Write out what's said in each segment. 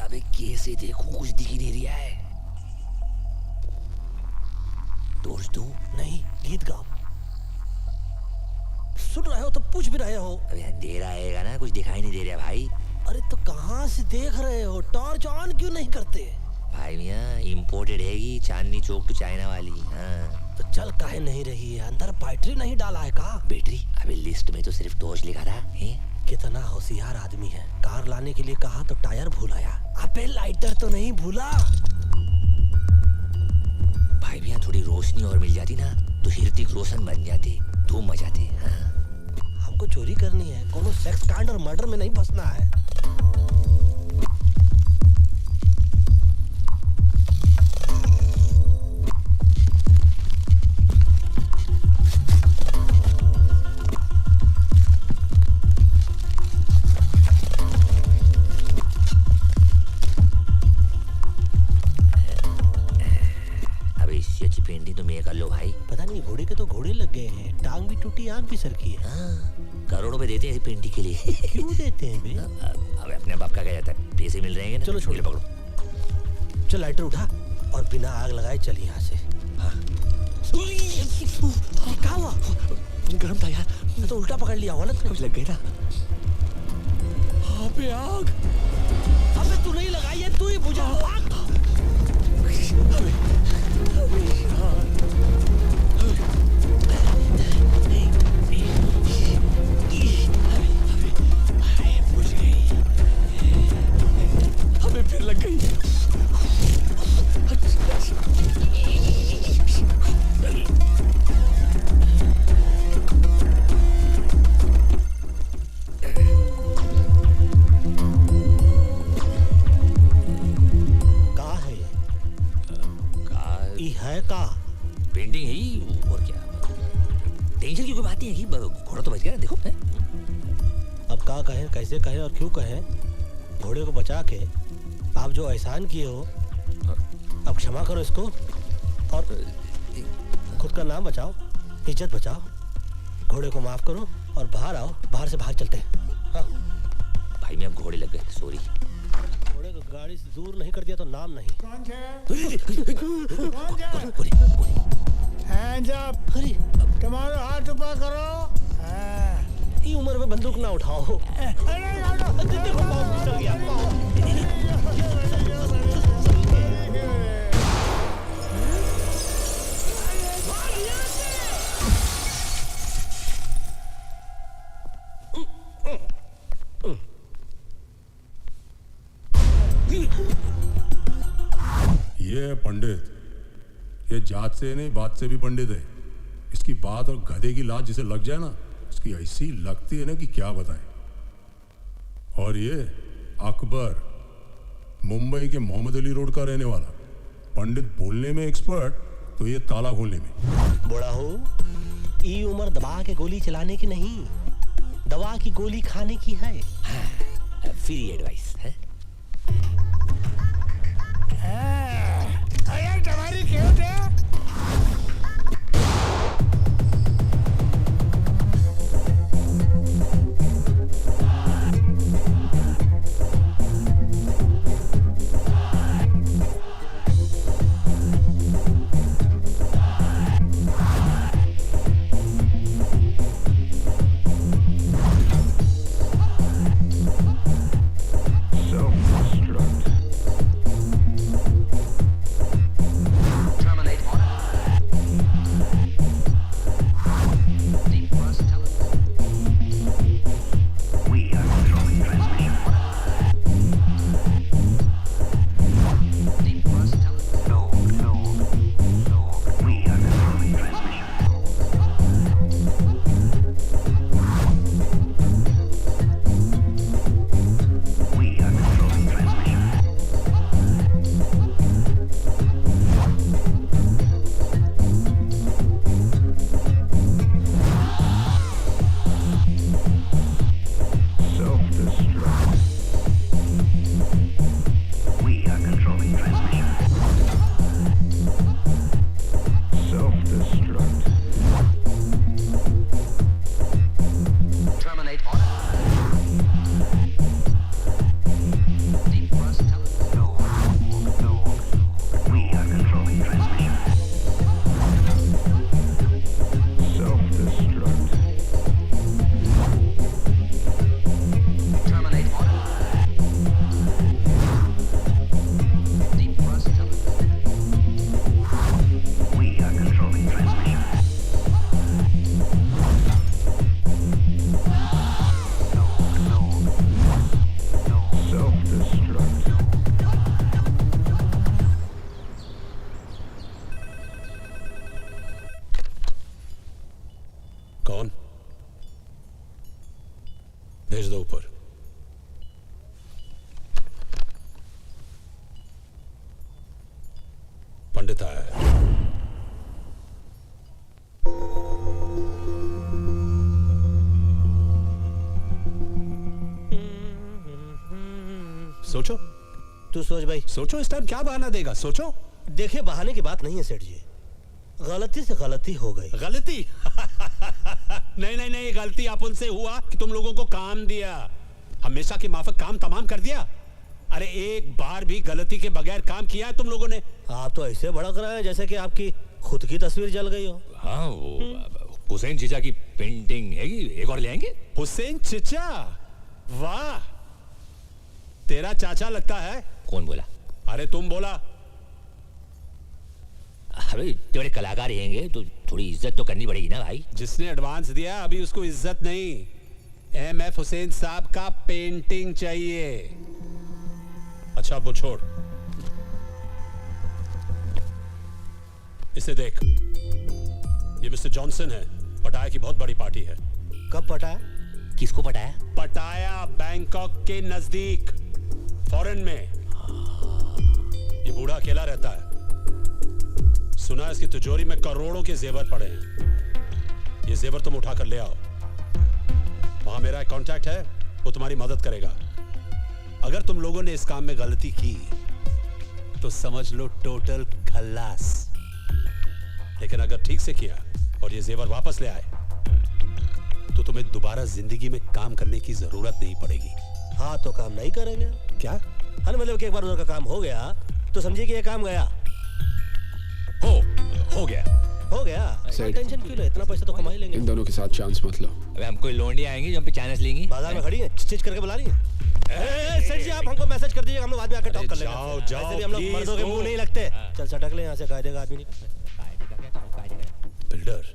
अबे कैसे देखूं, कुछ दिख ही नहीं रहा है। टॉर्च दूं? नहीं, गीत गाओ। सुन रहे हो तो पूछ भी रहे हो। अबे अंधेरा आएगा ना, कुछ दिखाई नहीं दे रहा भाई। अरे तो कहाँ से देख रहे हो? टॉर्च ऑन क्यों नहीं करते? भाई मियाँ इम्पोर्टेड हैगी, चांदनी चौक टू चाइना वाली। हाँ तो चल काहे नहीं रही है? अंदर बैटरी नहीं डाला है का? बैटरी? अबे लिस्ट में तो सिर्फ टॉर्च लिखा था। कितना होशियार आदमी है। कार लाने के लिए कहा तो टायर भूल आया। अबे लाइटर तो नहीं भूला? भाई मियाँ थोड़ी रोशनी और मिल जाती ना तो ऋतिक रोशन बन जाते, धूम मचाते। हाँ हमको चोरी करनी है, कोनो सेक्स कांड और मर्डर में नहीं फंसना है। पेंटिंग तो मैं कर लो भाई। पता नहीं घोड़े के तो घोड़े लग गए हैं, टांग भी टूटी, आंख भी सरकी है। हाँ, करोड़ों पे देते हैं पेंटिंग के लिए। क्यों देते हैं बे? अब अपने बाप का क्या जाता है, पैसे मिल रहे हैं ना। चलो छोड़, पकड़ो। चल लाइटर उठा और बिना आग लगाए चल यहाँ से। हाँ। क्या हुआ? गरम था यार। तो उल्टा पकड़ लिया होगा ना, कुछ लग गया ना। हाँ पे आग। अबे तू नहीं लगाई है, तू ही बुझा। आग हमें फिर लग गई। है का? पेंटिंग है ही, और क्या। टेंशन की कोई बात नहीं है कि घोड़ा तो बच गया, देखो है? अब क्या कहें, कैसे कहें और क्यों कहें? घोड़े को बचा के आप जो एहसान किए हो, अब क्षमा करो इसको और खुद का नाम बचाओ, इज्जत बचाओ। घोड़े को माफ करो और बाहर आओ, बाहर से बाहर चलते हैं। हाँ भाई मैं घोड़े लग गए, सॉरी। घोड़े को गाड़ी से दूर नहीं कर दिया तो नाम नहीं। कौन हैंड्स अप। अरे तुम्हारा हाथ ऊपर करो। ये उम्र में बंदूक ना उठाओ। देखो पाँव फिसल गया, ये है पंडित। ये जात से नहीं, बात से भी पंडित है। इसकी बात और गधे की लात जिसे लग जाए ना, इसकी ऐसी लगती है ना कि क्या बताएं। और ये अकबर, मुंबई के मोहम्मद अली रोड का रहने वाला। पंडित बोलने में एक्सपर्ट, तो ये ताला खोलने में। बड़ा हो, ये उम्र दबा के गोली चलाने की नहीं, दवा की गोली खाने की है। हाँ, फ्री एडवाइस है। अरे तुम्हारी खेत है। So भेज दो ऊपर। पंडित आया है। सोचो, तू सोच भाई। सोचो इस टाइम क्या बहाना देगा, सोचो। देखिए बहाने की बात नहीं है सेठ जी, गलती से गलती हो गई। गलती? नहीं नहीं नहीं, गलती अपन से हुआ कि तुम लोगों को काम दिया, हमेशा के माफक काम तमाम कर दिया। अरे एक बार भी गलती के बगैर काम किया है तुम लोगों ने? आप तो ऐसे भड़क रहे हैं जैसे कि आपकी खुद की तस्वीर जल गई हो। हाँ, वो हुसैन चीचा की पेंटिंग है, एक और ले आएंगे। हुसैन चिचा? वाह, तेरा चाचा लगता है। कौन बोला? अरे तुम बोला। अरे तेरे कलाकार रहेंगे तो थोड़ी इज्जत तो करनी पड़ेगी ना भाई। जिसने एडवांस दिया अभी उसको इज्जत नहीं, एमएफ हुसैन साहब का पेंटिंग चाहिए। अच्छा वो छोड़, इसे देख, ये मिस्टर जॉनसन है, पटाया की बहुत बड़ी पार्टी है। कब पटाया? किसको पटाया? पटाया बैंकॉक के नजदीक, फॉरेन में। ये बूढ़ा अकेला रहता है, सुना है इसकी तिजोरी में करोड़ों के जेवर पड़े हैं। ये जेवर तुम उठा कर ले आओ, वहां मेरा एक कांटेक्ट है, वो तुम्हारी मदद करेगा। अगर तुम लोगों ने इस काम में गलती की तो समझ लो टोटल खल्लास, लेकिन अगर ठीक से किया और ये जेवर वापस ले आए तो तुम्हें दोबारा जिंदगी में काम करने की जरूरत नहीं पड़ेगी। हाँ तो काम नहीं करेंगे क्या? हाँ मतलब कि एक बार उधर का काम हो गया तो समझिए कि ये काम गया। हो गया। हो गया, टेंशन क्यों ले, इतना पैसा तो कमा ही लेंगे। इन दोनों के साथ चांस मत लो। अबे हम कोई लोंडियां आएंगी जो हम पे चांस लेंगी। बाजार में खड़ी है, चिच करके बुला रही है। सेठ जी आप हमको मैसेज कर दीजिए, हम लोग बाद में आके टॉक कर लेंगे। जाओ, जाओ, ऐसे भी हम लोग please, मर्दों के go। मुंह नहीं लगते। चल सटक ले यहाँ से, कायदे का आदमी नहीं। बिल्डर,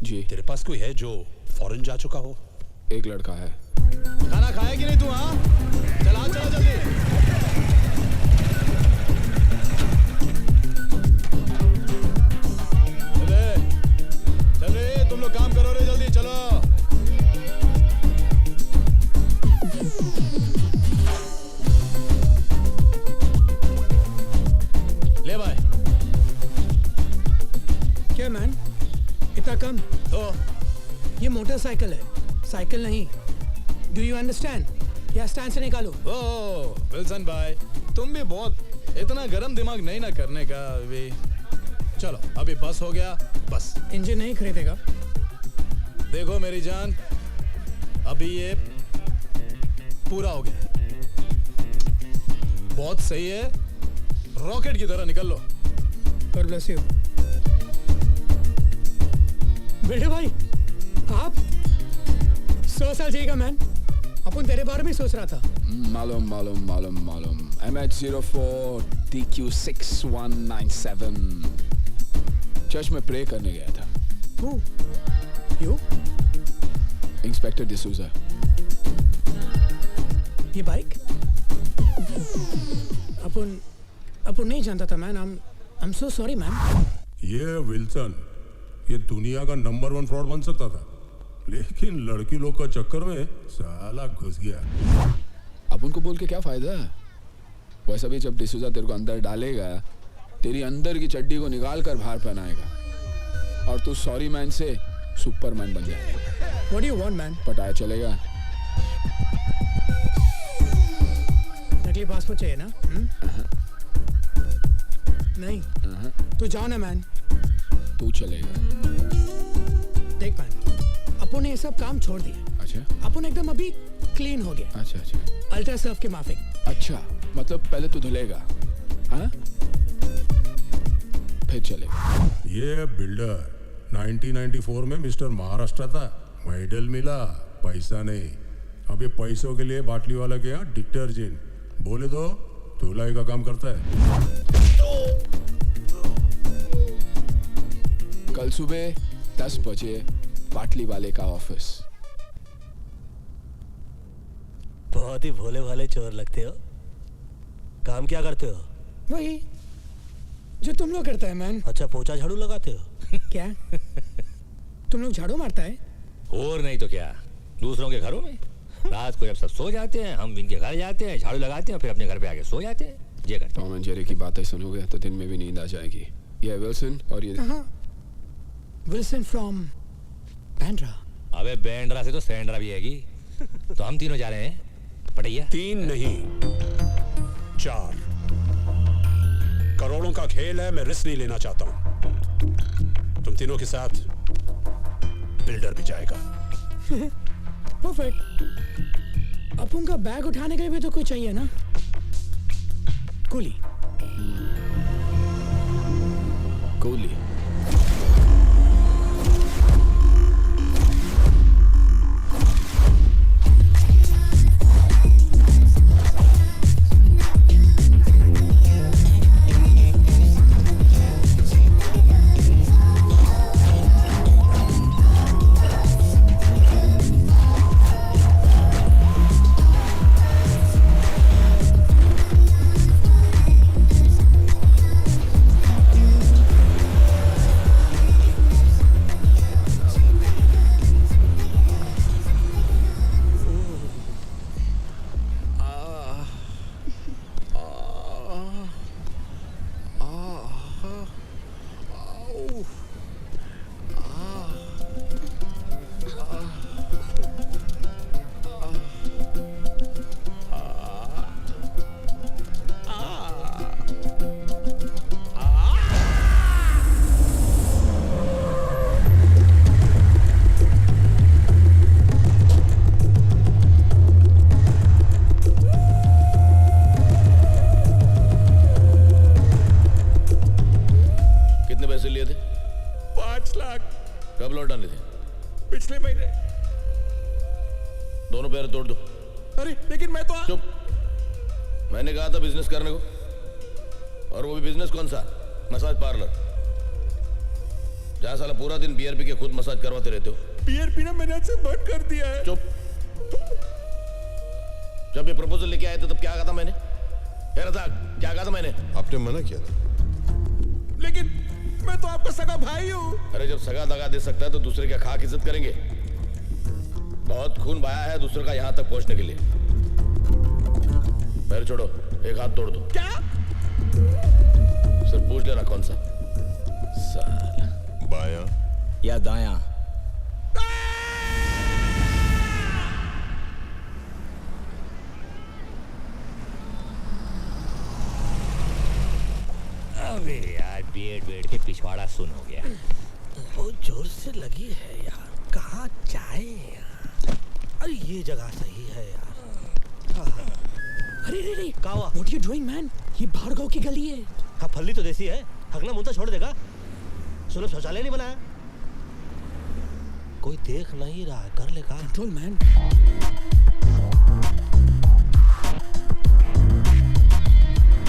जी, तेरे पास कोई है जो फॉरेन जा चुका हो? एक लड़का है। खाना खाया कि नहीं तू? हाँ चला चला जल्दी। चले तुम लोग काम करो रे, जल्दी चलो। ले भाई। क्या मैन, इतना कम? तो ये मोटरसाइकिल है, साइकिल नहीं। Do you understand? या स्टैंड से निकालो। ओ विल्सन भाई, तुम भी बहुत इतना गरम दिमाग नहीं ना करने का अभी। चलो अभी बस हो गया, बस। इंजन नहीं खरीदेगा? देखो मेरी जान, अभी ये पूरा हो गया, बहुत सही है, रॉकेट की तरह निकल लो। God bless you। बेटे भाई, आप 100 साल जिएगा मैन। अपन तेरे बारे में सोच रहा था। मालूम मालूम मालूम मालूम। MH04 TQ6197 चर्च में प्रे करने गया था। Who? You? इंस्पेक्टर डिसूजा। ये बाइक? अपन नहीं जानता था man. I'm so sorry man. ये विल्सन, ये दुनिया का नंबर 1 फ्रॉड बन सकता था, लेकिन लड़की लोग का चक्कर में साला घुस गया। अब उनको बोल के क्या फायदा है? वैसा भी जब डिसूजा तेरे को अंदर डालेगा, तेरी अंदर की चड्डी को निकाल कर बाहर पहनाएगा और तू सॉरी मैन से सुपरमैन बन जाएगा। What do you want man? पटाया चलेगा? नकली पासपोर्ट चाहिए ना? नहीं तो जाओ ना मैन। तू चलेगा। देख मैन, अपन ने ये सब काम छोड़ दिया। अच्छा अपन एकदम अभी क्लीन हो गया, अच्छा अच्छा अल्ट्रा सर्फ के माफिक। अच्छा, मतलब पहले तू धुलेगा, हाँ? फिर चलेगा। ये बिल्डर 1994 में मिस्टर महाराष्ट्र था, मेडल मिला, पैसा नहीं। अब ये पैसों के लिए बाटली वाला के यहाँ डिटर्जेंट बोले तो धुलाई का काम करता है। कल सुबह 10 बजे बाटली वाले का ऑफिस। बहुत ही भोले भाले चोर लगते हो। काम क्या करते हो? वही जो तुम लोग करता है मैन। अच्छा, पोछा झाड़ू लगाते हो? क्या तुम लोग झाड़ू मारता है? और नहीं तो क्या, दूसरों के घरों में। रात को जब सब सो जाते हैं हम इनके घर जाते हैं, झाड़ू लगाते हैं, फिर अपने घर पे आके सो जाते हैं। ये करते टॉम एंड जेरी की बातें सुनोगे तो दिन में भी नींद आ जाएगी। ये विल्सन और ये विल्सन फ्रॉम बैंड्रा। हैं। अबे बैंड्रा से तो सैंड्रा भी हैगी। तो हम तीनों जा रहे हैं पटैया। 3 नहीं 4 करोड़ों का खेल है, मैं रिस्क नहीं लेना चाहता हूं। तुम तीनों के साथ बिल्डर भी जाएगा। परफेक्ट। अपन का बैग उठाने के भी तो कोई चाहिए ना, कूली। कूली। कब लौट डाले थे? पिछले महीने। दोनों पैर तोड़ दो। अरे लेकिन मैं तो चुप। मैंने कहा था बिजनेस करने को, और वो भी बिजनेस कौन सा? मसाज पार्लर, जहां साला पूरा दिन बियर पी के खुद मसाज करवाते रहते हो। बियर पीना मैंने आज से बंद कर दिया है। चुप। जब ये प्रपोजल लेके आए थे तब क्या कहा था मैंने? क्या कहा था मैंने? आपने मना किया था। लेकिन मैं तो आपका सगा भाई हूँ। अरे जब सगा दगा दे सकता है तो दूसरे का खाक इज्जत करेंगे? बहुत खून बहाया है दूसरे का यहां तक पहुंचने के लिए। पैर छोड़ो, एक हाथ तोड़ दो। क्या? सिर्फ पूछ लेना कौन सा। साला बायां या दायां? अबे यार बेड के पिछवाड़ा सुन हो गया। बहुत जोर से लगी है यार, कहाँ जाए यार? अरे ये जगह सही है यार। अरे रे रे, क्या हुआ? What you doing man? ये भार्गव की गली है। हाँ फल्ली तो देसी है, हगना मुंता छोड़ देगा। सुनो शौचालय नहीं बनाया, कोई देख नहीं रहा, कर ले काम। Control man.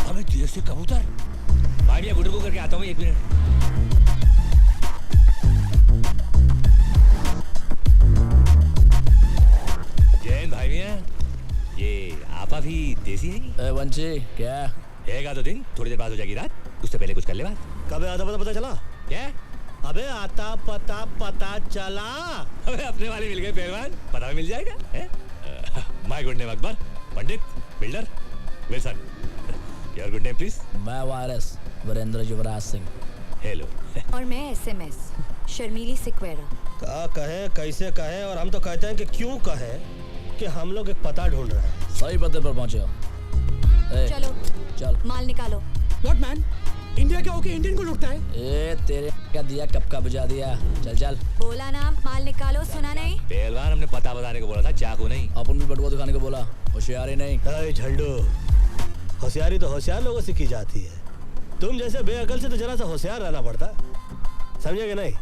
अबे देर से कबूतर। भाई मैं गुड्डू को करके आता हूँ 1 मिनट। जैन भाई मियाँ, ये आपा भी देसी है? वंशी क्या रहेगा तो दिन, थोड़ी देर बाद हो जाएगी रात, उससे पहले कुछ कर ले बात। कब आता पता चला? क्या? अबे आता पता चला। अबे अपने वाले मिल गए पहलवान, पता भी मिल जाएगा। My good name Akbar, Pandit, builder, Wilson. Your good name please? मैं वायरस वीरेंद्र युवराज सिंह। हेलो। और मैं SMS शर्मीली सिक्वेरा। का कहे कैसे कहे, और हम तो कहते हैं कि क्यों कहे कि हम लोग एक पता ढूंढ रहे हैं। सही पते पर पहुंचे हो। चलो चल माल निकालो। What man? इंडिया के होके इंडियन को लुटता है? ए तेरे क्या दिया, कब का बुझा दिया। चल चल बोला ना माल निकालो, सुना नहीं? पहलवान हमने पता बताने को बोला था, चाकू नहीं। अपन भी बटुआ दिखाने को बोला, होशियारी नहीं। अरे झंडू, होशियारी तो होशियार लोगों से की जाती है, तुम जैसे बेअकल से तो जरा सा होशियार रहना पड़ता, समझे कि नहीं?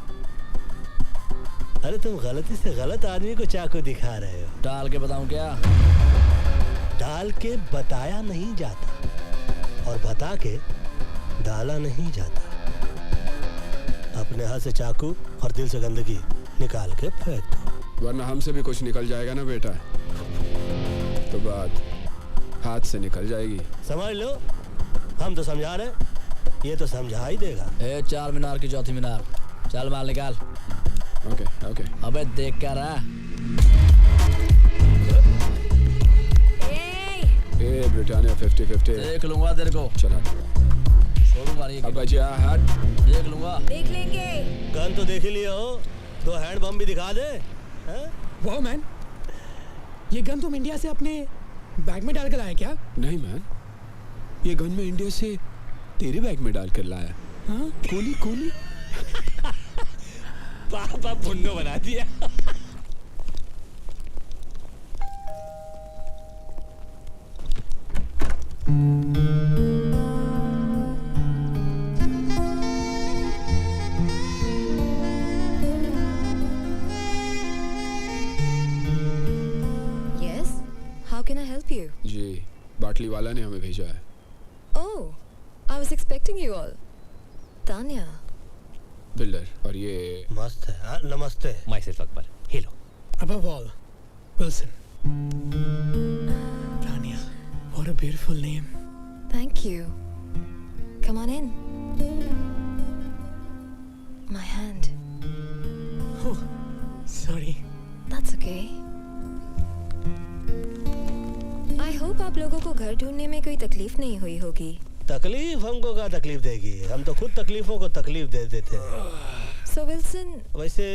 अरे तुम गलती से गलत आदमी को चाकू दिखा रहे हो। डाल के बताऊं क्या? डाल के बताया नहीं जाता, और बता के डाला नहीं जाता। अपने हाथ से चाकू और दिल से गंदगी निकाल के फेंक दो, वरना हमसे भी कुछ निकल जाएगा ना बेटा, तो बात हाथ से निकल जाएगी। समझ लो, हम तो समझा रहे, ये तो समझा ही देगा। ए 4 मीनार की चौथी मीनार, चल माल निकाल। Okay okay. अबे देख कर रहा। ए ब्रिटानिया 50-50 देख लूंगा तेरे को, चला छोड़ूंगा नहीं। अब बचा हाथ देख लूंगा। देख लेंगे। गन तो देख ही लिया हो, 2 हैंड बम भी दिखा दे। हैं? वाह मैन, ये गन तुम इंडिया से अपने बैग में डाल कर लाए क्या? नहीं मैन, ये गन में इंडिया से तेरे बैग में डाल कर लाया। हाँ? कूली कूली पापा पुन्नो बना दिया। Yes. How can I help you? जी, बाटली वाला ने हमें भेजा है। Oh, I was expecting you all. Tanya. Builder, और ये मस्त है। हाँ, नमस्ते। My self Akbar, hello. Above all, Wilson. Tanya, what a beautiful name. Thank you. Come on in. My hand. Oh, sorry. That's okay. I hope आप लोगों को घर ढूंढने में कोई तकलीफ नहीं हुई होगी। तकलीफ हमको क्या तकलीफ देगी, हम तो खुद तकलीफों को तकलीफ दे देते हैं। So Wilson. वैसे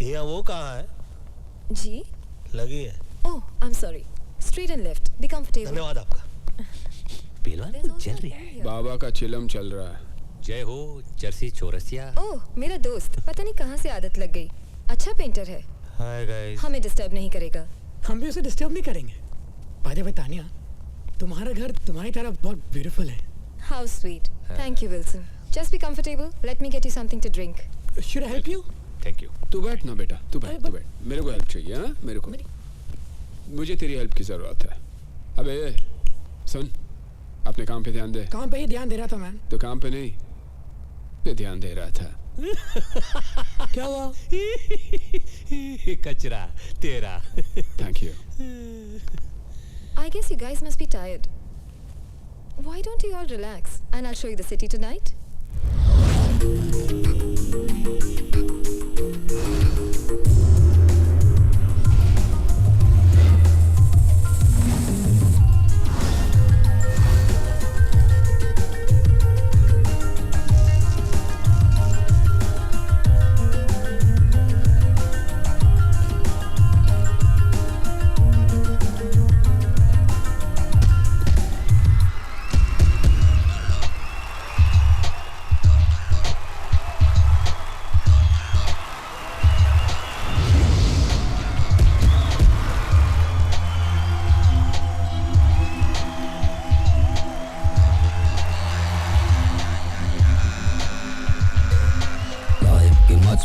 यहाँ वो कहाँ है? जी? लगी है। Oh, I'm sorry. Straight and left. Be comfortable. धन्यवाद आपका। पहलवान There's को also जल a रहा है। pool here. बाबा का चिलम चल रहा है। जय हो जर्सी चौरसिया। ओह, मेरा दोस्त, पता नहीं कहाँ से आदत लग गई। अच्छा पेंटर है, हाय गाइस। हमें डिस्टर्ब नहीं करेगा। हम भी उसे डिस्टर्ब नहीं करेंगे। बाय द वे तानिया, तुम्हारा घर तुम्हारी तरह बहुत ब्यूटीफुल है। How sweet. Thank you, Wilson. Just be comfortable. Let me get you something to drink. Should I help you? Thank you. तू बैठ ना बेटा, तू बैठ, तू बैठ। मेरे को हेल्प चाहिए। हाँ, मेरे को मुझे तेरी हेल्प की जरूरत है। अबे सुन, अपने काम पे ध्यान दे। काम पे ही ध्यान दे रहा था मैन। तो काम पे नहीं पे ध्यान दे रहा था। क्या हुआ? कचरा तेरा। Thank you. I guess you guys must be tired. Why don't you all relax and I'll show you the city tonight?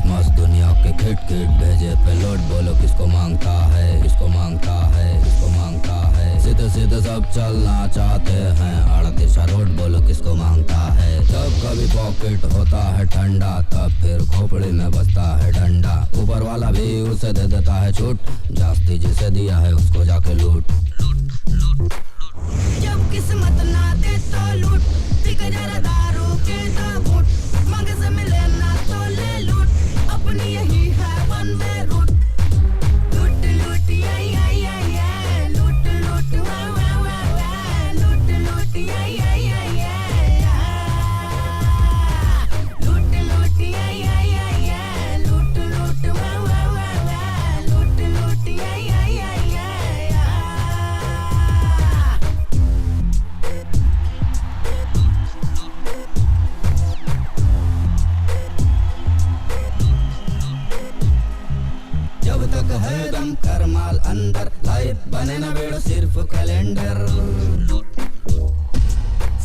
मस्त दुनिया के खिट खिट भेजे पेलोड, बोलो किसको मांगता है, किसको मांगता है, किसको मांगता है। सीधे सीधे सब चलना चाहते हैं, 38 रोड बोलो किसको मांगता है। जब कभी पॉकेट होता है ठंडा, तब फिर खोपड़ी में बजता है डंडा। ऊपर वाला भी उसे दे देता है छूट, जास्ती जिसे दिया है उसको जाके लूट। जब किस्मत ना दे तो लूट, दिख जरा दारू के घूट, मांगे से मिले ना तो ले लूट, अपनी यही है वन वे रूट। लूट लूट या लूट लूट वा लूट लूट या लूट लूट या लूट लूट वा लूट लूट या जब तक है दम कर माल अंदर, लाइफ बने ना बेड़ो सिर्फ कैलेंडर।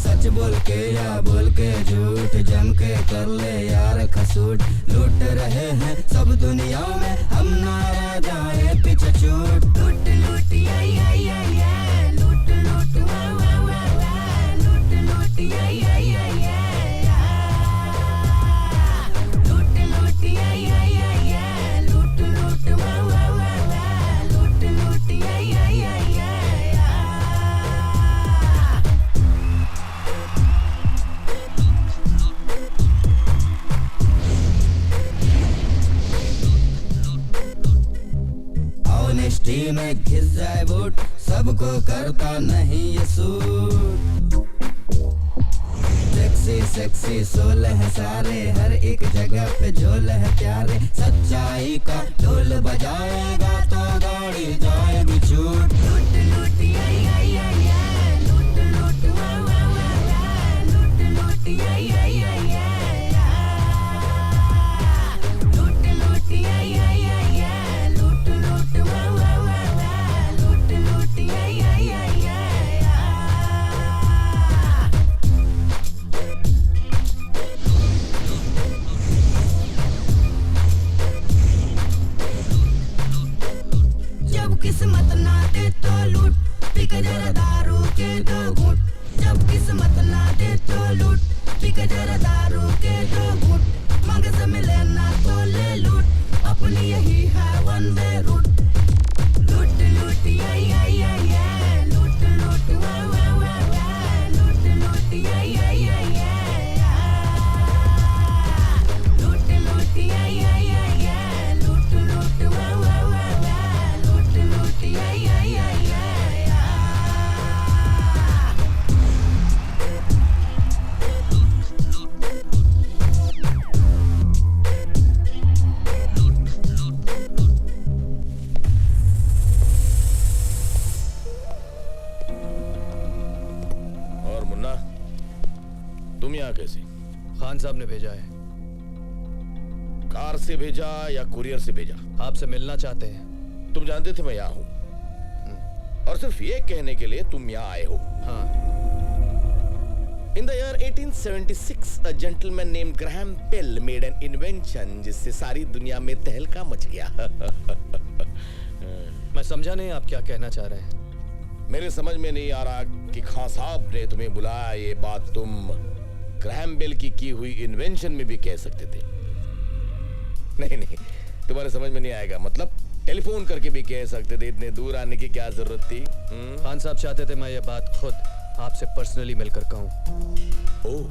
सच बोल के या बोल के झूठ, जम के कर ले यार खसूट। लूट रहे हैं सब दुनिया में, हम ना रह जाए पीछे छूट। लूट लूट या लूट लूट वा लूट लूट या लूट लूट या लूट लूट वा लूट लूट या ऑनेस्टी में घिस जाए बूट, सबको करता नहीं ये सूट। सेक्सी सेक्सी सोल है सारे, हर एक जगह पे झोल है प्यारे। सच्चाई का ढोल बजाएगा तो गाड़ी जाएगी छूट। लूट लूट आई आई आई आई, लूट लूट वाह वाह वाह वाह, लूट लूट आई आई आई आई, लूट लूट आई आई आई आई, लूट लूट वाह वाह वाह वाह, लूट लूट आई आई आई आई। जब किस्मत ना दे तो लूट, पी के जरा दारू के दो घूंट। जब किस्मत ना दे तो लूट, पी के जरा दारू के दो घूंट। मांगे से मिले ना तो ले लूट, अपनी यही है वन वे रूट। लूट लूट आई आई आई आई, लूट लूट वाह वाह वाह वाह, लूट लूट आई आई आई आई, लूट लूट आई आई आई आई, लूट लूट वाह वाह वाह वाह, लूट लूट आई आई आई आई। और मुन्ना, तुम यहाँ कैसे? खान साहब ने भेजा है। कार से भेजा या कुरियर से भेजा? आपसे मिलना चाहते हैं। तुम जानते थे मैं यहाँ हूँ, और सिर्फ ये कहने के लिए तुम यहाँ आए हो? हाँ। In the year 1876, a gentleman named Graham Bell made an invention जिससे सारी दुनिया में तहलका मच गया। मैं समझा नहीं आप क्या कहना चाह रहे हैं। मेरे समझ में नहीं आ रहा कि खान साहब ने तुम्हें बुलाया। ये बात तुम ग्रैहम बेल की हुई इन्वेंशन में भी कह सकते थे। नहीं नहीं, तुम्हारे समझ में नहीं आएगा। मतलब टेलीफोन करके भी कह सकते थे। इतने दूर आने की क्या जरूरत थी? खान साहब चाहते थे मैं ये बात खुद आपसे पर्सनली मिलकर कहूं। Oh,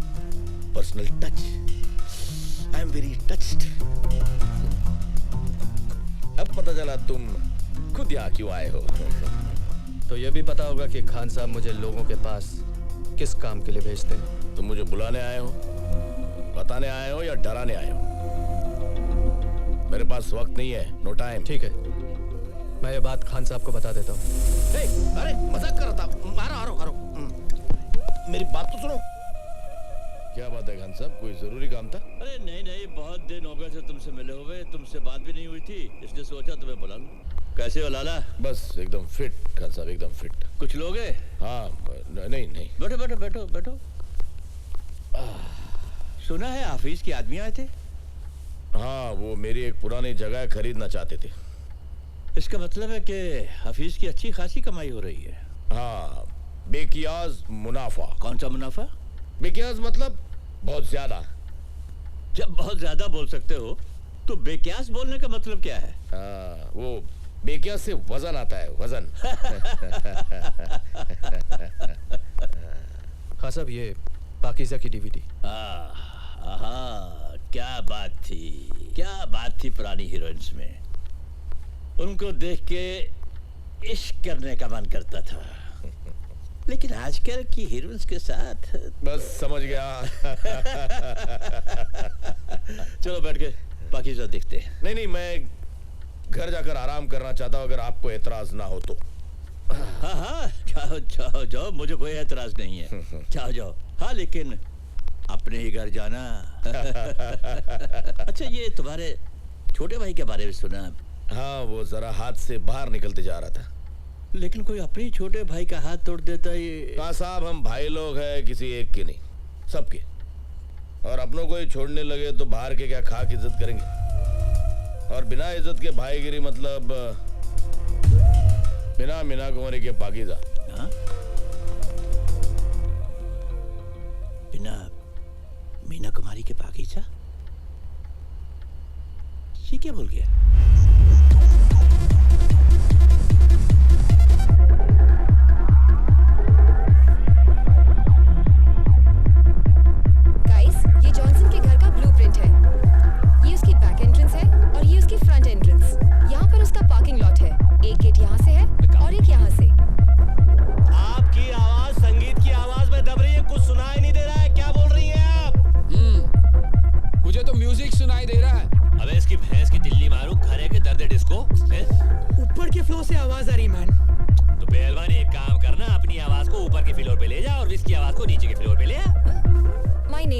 personal touch. I am very touched. अब पता चला तुम खुद यहाँ क्यों आए हो। तो ये भी पता होगा कि खान साहब मुझे लोगों के पास किस काम के लिए भेजते हैं। तुम मुझे बुलाने आए हो, बताने आए हो या डराने आए हो? मेरे पास वक्त नहीं है, नो टाइम। ठीक है, मैं ये बात खान साहब को बता देता हूँ। अरे मजाक कर रहा था। आ रहा मेरी बात तो सुनो। क्या बात है खान साहब, कोई जरूरी काम था? अरे नहीं नहीं, बहुत दिन हो गए थे तुमसे मिले हुए, तुमसे बात भी नहीं हुई थी, इसलिए सोचा तुम्हें बुला लूं। कैसे हो लाला? बस एकदम फिट खान साहब, एकदम फिट। कुछ लोग हैं? हाँ, नहीं नहीं। बैठो बैठो बैठो बैठो। सुना है हाफिज के आदमी आए थे? हाँ, वो मेरी एक पुरानी जगह खरीदना चाहते थे। इसका मतलब है कि हाफिज की अच्छी खासी कमाई हो रही है। हाँ, बेकियाज मुनाफा। कौन सा मुनाफा? बेकियाज मतलब बहुत ज्यादा। जब बहुत ज्यादा बोल सकते हो तो बेकियास बोलने का मतलब क्या है? हाँ, वो बेकियाज से वजन आता है, वजन। हाँ साहब, ये पाकीज़ा की डीवीडी। क्या बात थी पुरानी हीरोइंस में। उनको देख के इश्क करने का मन करता था, लेकिन आजकल की हीरोइंस के साथ बस समझ गया। चलो बैठ के पाकीज़ा देखते हैं। नहीं नहीं, मैं घर जाकर आराम करना चाहता हूँ, अगर आपको एतराज ना हो तो। हाँ, जाओ जाओ जाओ, मुझे कोई एतराज नहीं है। जाओ जाओ। हाँ, लेकिन अपने ही घर जाना। अच्छा, ये तुम्हारे छोटे भाई के बारे में सुना? हाँ, वो जरा हाथ से बाहर निकलते जा रहा था। लेकिन कोई अपने छोटे भाई का हाथ तोड़ देता ये? कहा साहब, हम भाई लोग हैं, किसी एक के नहीं, सबके। और अपनों को ही छोड़ने लगे तो बाहर के क्या खाक इज्जत करेंगे? और बिना इज्जत के भाईगिरी मतलब बिना मीना कुमारी के पाकीज़ा। हाँ? बिना मीना कुमारी के पाकीज़ा? ये क्या बोल गया?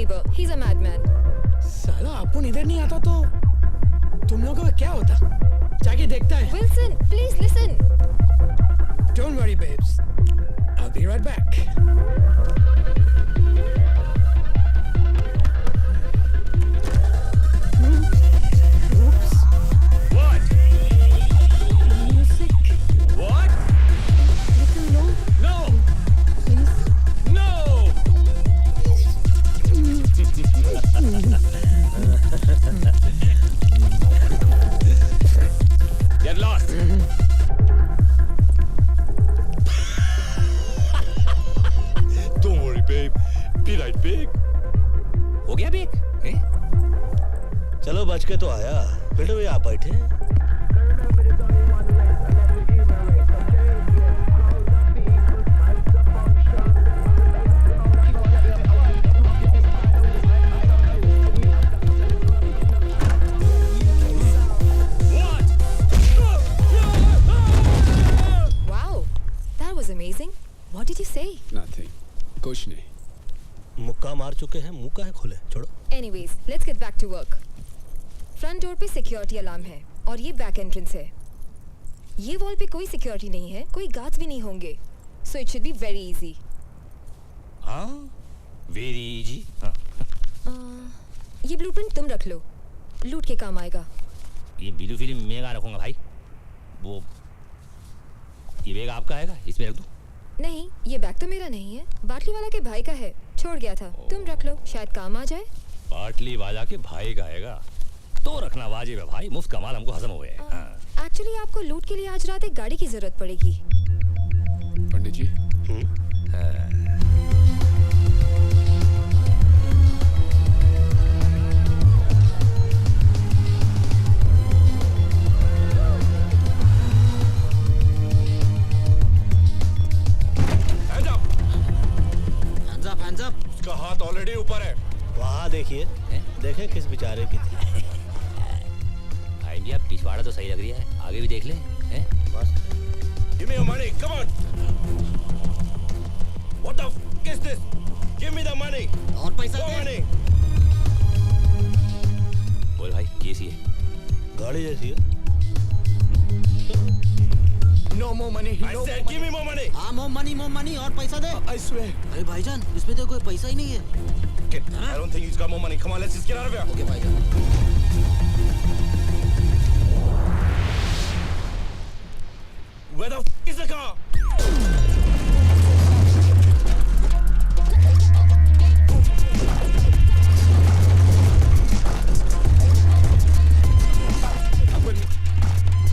neighbor. He's a madman. साला अपुन इधर नहीं आता तो तुम लोगों का क्या होता? जाके देखता है. Wilson, please listen. Don't worry, babes. I'll be right back. Oops. What? Music. What? Little low, No! please. No! Get lost! Don't worry, babe. Be right back. हो गया बेक? चलो बच के तो आया। बेटे भैया आप बैठे। Wow, that was amazing. What did you say? Nothing. कुछ नहीं. मुक्का मार चुके हैं, मुंह का है खोले, छोड़ो। Anyways, let's get back to work. Front door पे सिक्योरिटी अलार्म है और ये बैक एंट्रेंस है. ये वॉल पे कोई सिक्योरिटी नहीं है, कोई गार्ड्स भी नहीं होंगे. So it should be very easy. हाँ? Very easy. हाँ. ये ब्लूप्रिंट तुम रख लो. लूट के काम आएगा. ये ब्लू फिल्म मैं रखूंगा भाई. वो ये बैग आपका आएगा, इसमें रख दूं? नहीं, ये बैग तो मेरा नहीं है. बाटली वाला के भाई का है. छोड़ गया था. तुम रख लो, शायद काम आ जाए. पाटली वाला के भाई का आएगा तो रखना वाजिब है भाई. मुफ्त का माल हमको हजम हुए. एक्चुअली आपको लूट के लिए आज रात एक गाड़ी की जरूरत पड़ेगी. पंडित जी. Hands up. उसका हाथ ऑलरेडी ऊपर है. वहाँ देखिए. देखें किस बेचारे की थी. आइडिया पिछवाड़ा तो सही लग रही है. आगे भी देख ले. बस. Give me your money. Come on. What the f is this? Give me the money. और पैसा More money. बोल भाई कैसी है? गाड़ी जैसी है. No more money. I said give me more money. हाँ more money और पैसा दे. I swear. अरे भाईजान इसमें तो कोई पैसा ही नहीं है. I don't think he's got more money. Come on, let's just get out of here. Okay भाईजान. Where the f is the car?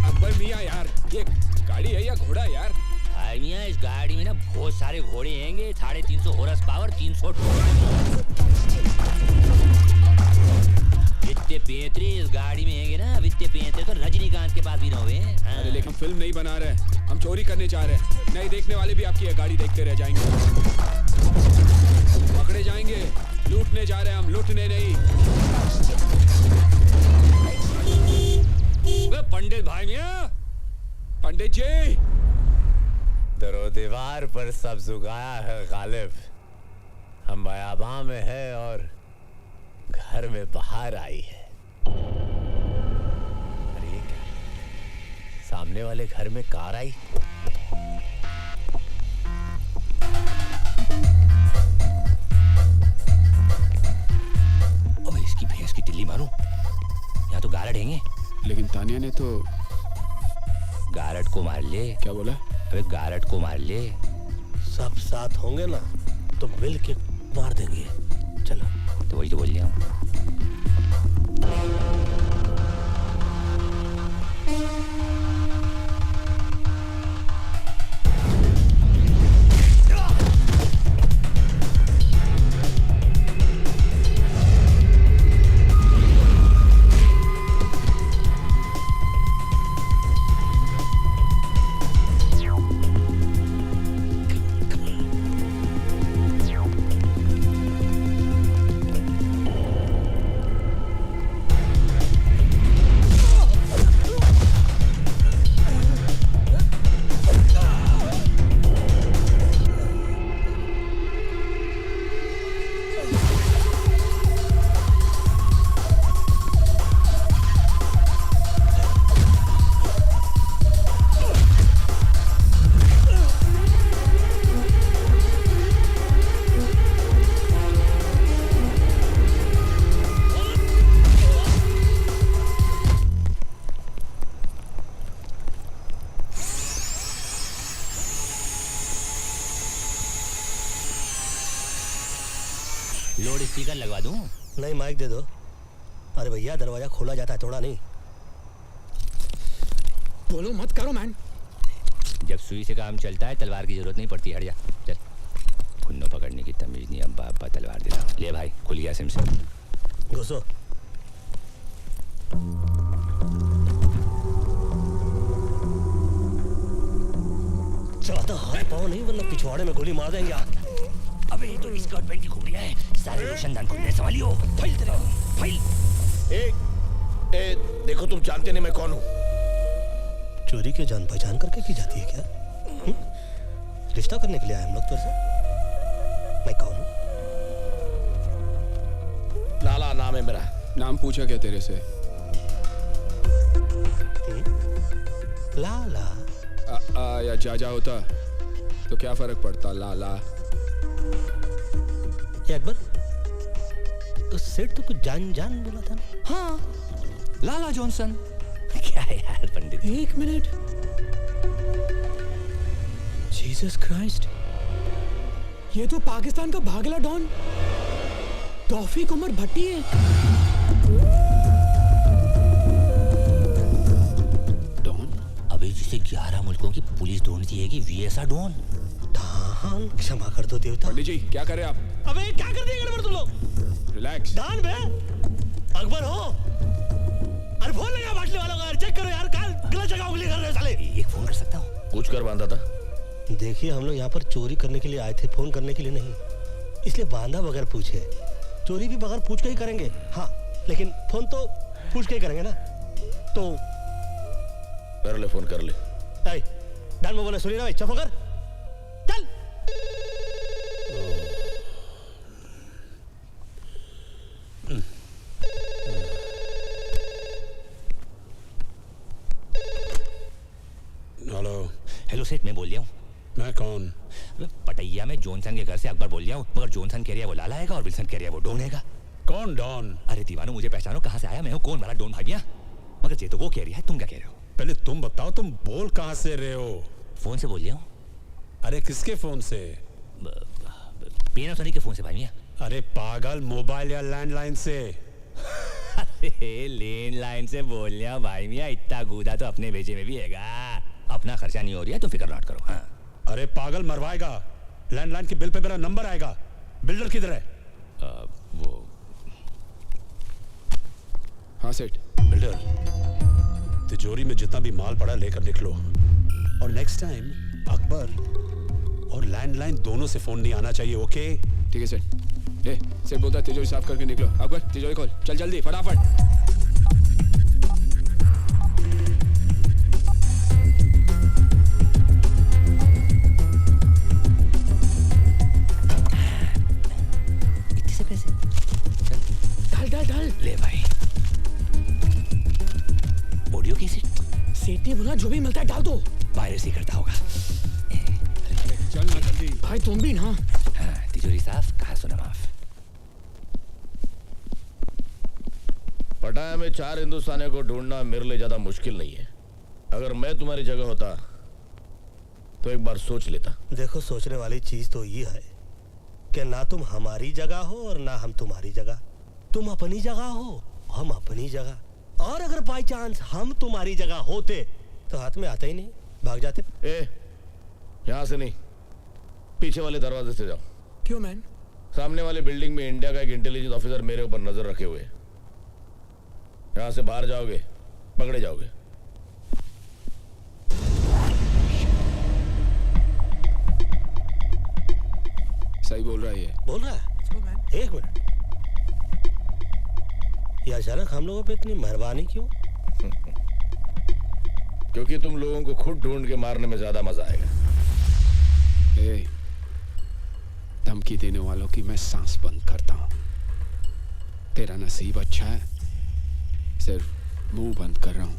अब्बल मियाँ यार, ये गाड़ी है या घोड़ा यार? भाई मियाँ इस गाड़ी में ना बहुत सारे घोड़े हैंगे. 350 हॉर्स पावर, 300 जितने पेंतरे इस गाड़ी में हैंगे ना, इतने पेंतरे तो रजनीकांत के पास भी ना हुए. अरे लेकिन फिल्म नहीं बना रहे, हम चोरी करने जा रहे हैं. नहीं देखने वाले भी आपकी ये गाड़ी देखते रह जाएंगे. पकड़े जाएंगे. लूटने जा रहे हैं हम, लूटने नहीं. पंडित भाई मियाँ. पंडित जी. दरो दीवार पर सब जुगाया है गालिब. हम बयाबां में है और घर में बाहर आई है. अरे ये क्या? सामने वाले घर में कार आई. ओए इसकी भैंस की टिल्ली मारूं. यहाँ तो गारड हैंगे. लेकिन तानिया ने तो गारड को मार ले. क्या बोला? अबे गारड को मार ले. सब साथ होंगे ना तो मिल के मार देंगे. चलो. तो वही तो बोल रहा हूँ. लाउड स्पीकर लगवा दूं? नहीं, माइक दे दो। अरे भैया, दरवाजा खोला जाता है, तोड़ा नहीं। बोलो मत करो मैन। जब सुई से काम चलता है तलवार की जरूरत नहीं पड़ती। हट जा, चल। खुन्नो पकड़ने की तमीज नहीं, अब्बा अब्बा तलवार दे रहा हूं। ले भाई, खुल गया सिम से। घुसो। ज्यादा हाथ पाओ नहीं, वरना पिछवाड़े में गोली मार देंगे आप। अबे ये तो स्कर्ट पैंट की खुबड़ियां है। सारे रोशनदान खुदने संभालियो। फाइल तेरे, फाइल। देखो, तुम जानते नहीं मैं कौन हूँ। चोरी के जान पहचान करके की जाती है क्या? रिश्ता करने के लिए आए हम लोग तुझसे। मैं कौन हूँ? लाला नाम है मेरा। नाम पूछा क्या तेरे से? लाला या जाजा होता तो क्या फर्क पड़ता? लाला ये अकबर, तो सेठ तो कुछ जान जान बोला था ना? हाँ, लाला जॉनसन। क्या है यार पंडित? एक मिनट। जीसस क्राइस्ट, ये तो पाकिस्तान का भागला डॉन तौफीक उमर भट्टी है। डॉन? अबे जिसे 11 मुल्कों की पुलिस ढूंढती है कि वीएसआ डॉन। हाँ, क्षमा कर दो देवता। पंडित जी, क्या कर रहे हैं आप? अबे क्या कर दिए गड़बड़ तुम लोग? रिलैक्स। डान बे, अकबर हो? अरे फोन लगा बाटली वालों का, चेक करो यार, कल गलत जगह उंगली कर रहे हो साले। एक फोन कर सकता हूँ? पूछ कर बांधा था। देखिए, हम लोग यहाँ पर चोरी करने के लिए आए थे, फोन करने के लिए नहीं। इसलिए बांधा बगैर पूछे। चोरी भी बगैर पूछ के ही करेंगे, हाँ, लेकिन फोन तो पूछ के ही करेंगे ना। तो कर ले, फोन कर ले। डान में बोले, सुनिए ना भाई, चुप कर, चल। हेलो। हेलो सेठ, मैं बोल रहा हूँ। मैं कौन? पटैया में जॉनसन के घर से अकबर बोल रहा हूँ, मगर जॉनसन कह रहा है वो लाला आएगा और विल्सन कह रहा है वो डॉन आएगा। कौन डॉन? अरे दीवानो, मुझे पहचानो, कहाँ से आया मैं हूँ, कौन वाला डॉन भागिया? मगर ये तो वो कह रही है, तुम क्या कह रहे हो? पहले तुम बताओ, तुम बोल कहाँ से रहे हो? फोन से बोल रहा हूँ। अरे किसके फोन से? पैनासोनिक के फोन से भाई मियाँ। अरे पागल, मोबाइल या लैंडलाइन से? अरे लैंडलाइन से बोल रहा हूँ भाई मियाँ, इतना गूदा तो अपने भेजे में भी हैगा। अपना खर्चा नहीं हो रहा है, तुम फिक्र मत करो। हाँ। अरे पागल, मरवाएगा। लैंडलाइन के बिल पे मेरा नंबर आएगा। बिल्डर किधर है? वो हाँ सेठ। बिल्डर, तिजोरी में जितना भी माल पड़ा लेकर निकलो, और नेक्स्ट टाइम अकबर और लैंडलाइन दोनों से फोन नहीं आना चाहिए, ओके? ठीक है सेठ। सेठ बोलता तिजोरी साफ करके निकलो। अकबर, तिजोरी खोल, चल जल्दी, फटाफट। इतने से पैसे? ढल। ले भाई। Audio cassette? सेठ ने बोला जो भी मिलता है डाल दो। पायरेसी करता होगा। चल ना जल्दी। भाई तुम भी ना। हाँ, तिजोरी साफ, कहा सुना माफ। पटाया में 4 हिंदुस्तानियों को ढूंढना मेरे लिए ज्यादा मुश्किल नहीं है। अगर मैं तुम्हारी जगह होता तो एक बार सोच लेता। देखो, सोचने वाली चीज तो ये है कि ना तुम हमारी जगह हो और ना हम तुम्हारी जगह। तुम अपनी जगह हो, हम अपनी जगह। और अगर बाई चांस हम तुम्हारी जगह होते तो हाथ में आते ही नहीं, भाग जाते। यहाँ से नहीं, पीछे वाले दरवाजे से जाओ। क्यों मैन? सामने वाली बिल्डिंग में इंडिया का एक इंटेलिजेंस ऑफिसर मेरे ऊपर नजर रखे हुए है। यहाँ से बाहर जाओगे, पकड़े जाओगे। सही बोल रहा है ये। बोल रहा है? एक मिनट, ये अचानक हम लोगों पे इतनी मेहरबानी क्यों? क्योंकि तुम लोगों को खुद ढूंढ के मारने में ज्यादा मजा आएगा। धमकी देने वालों की मैं सांस बंद करता हूं। तेरा नसीब अच्छा है, सिर्फ मुंह बंद कर रहा हूं।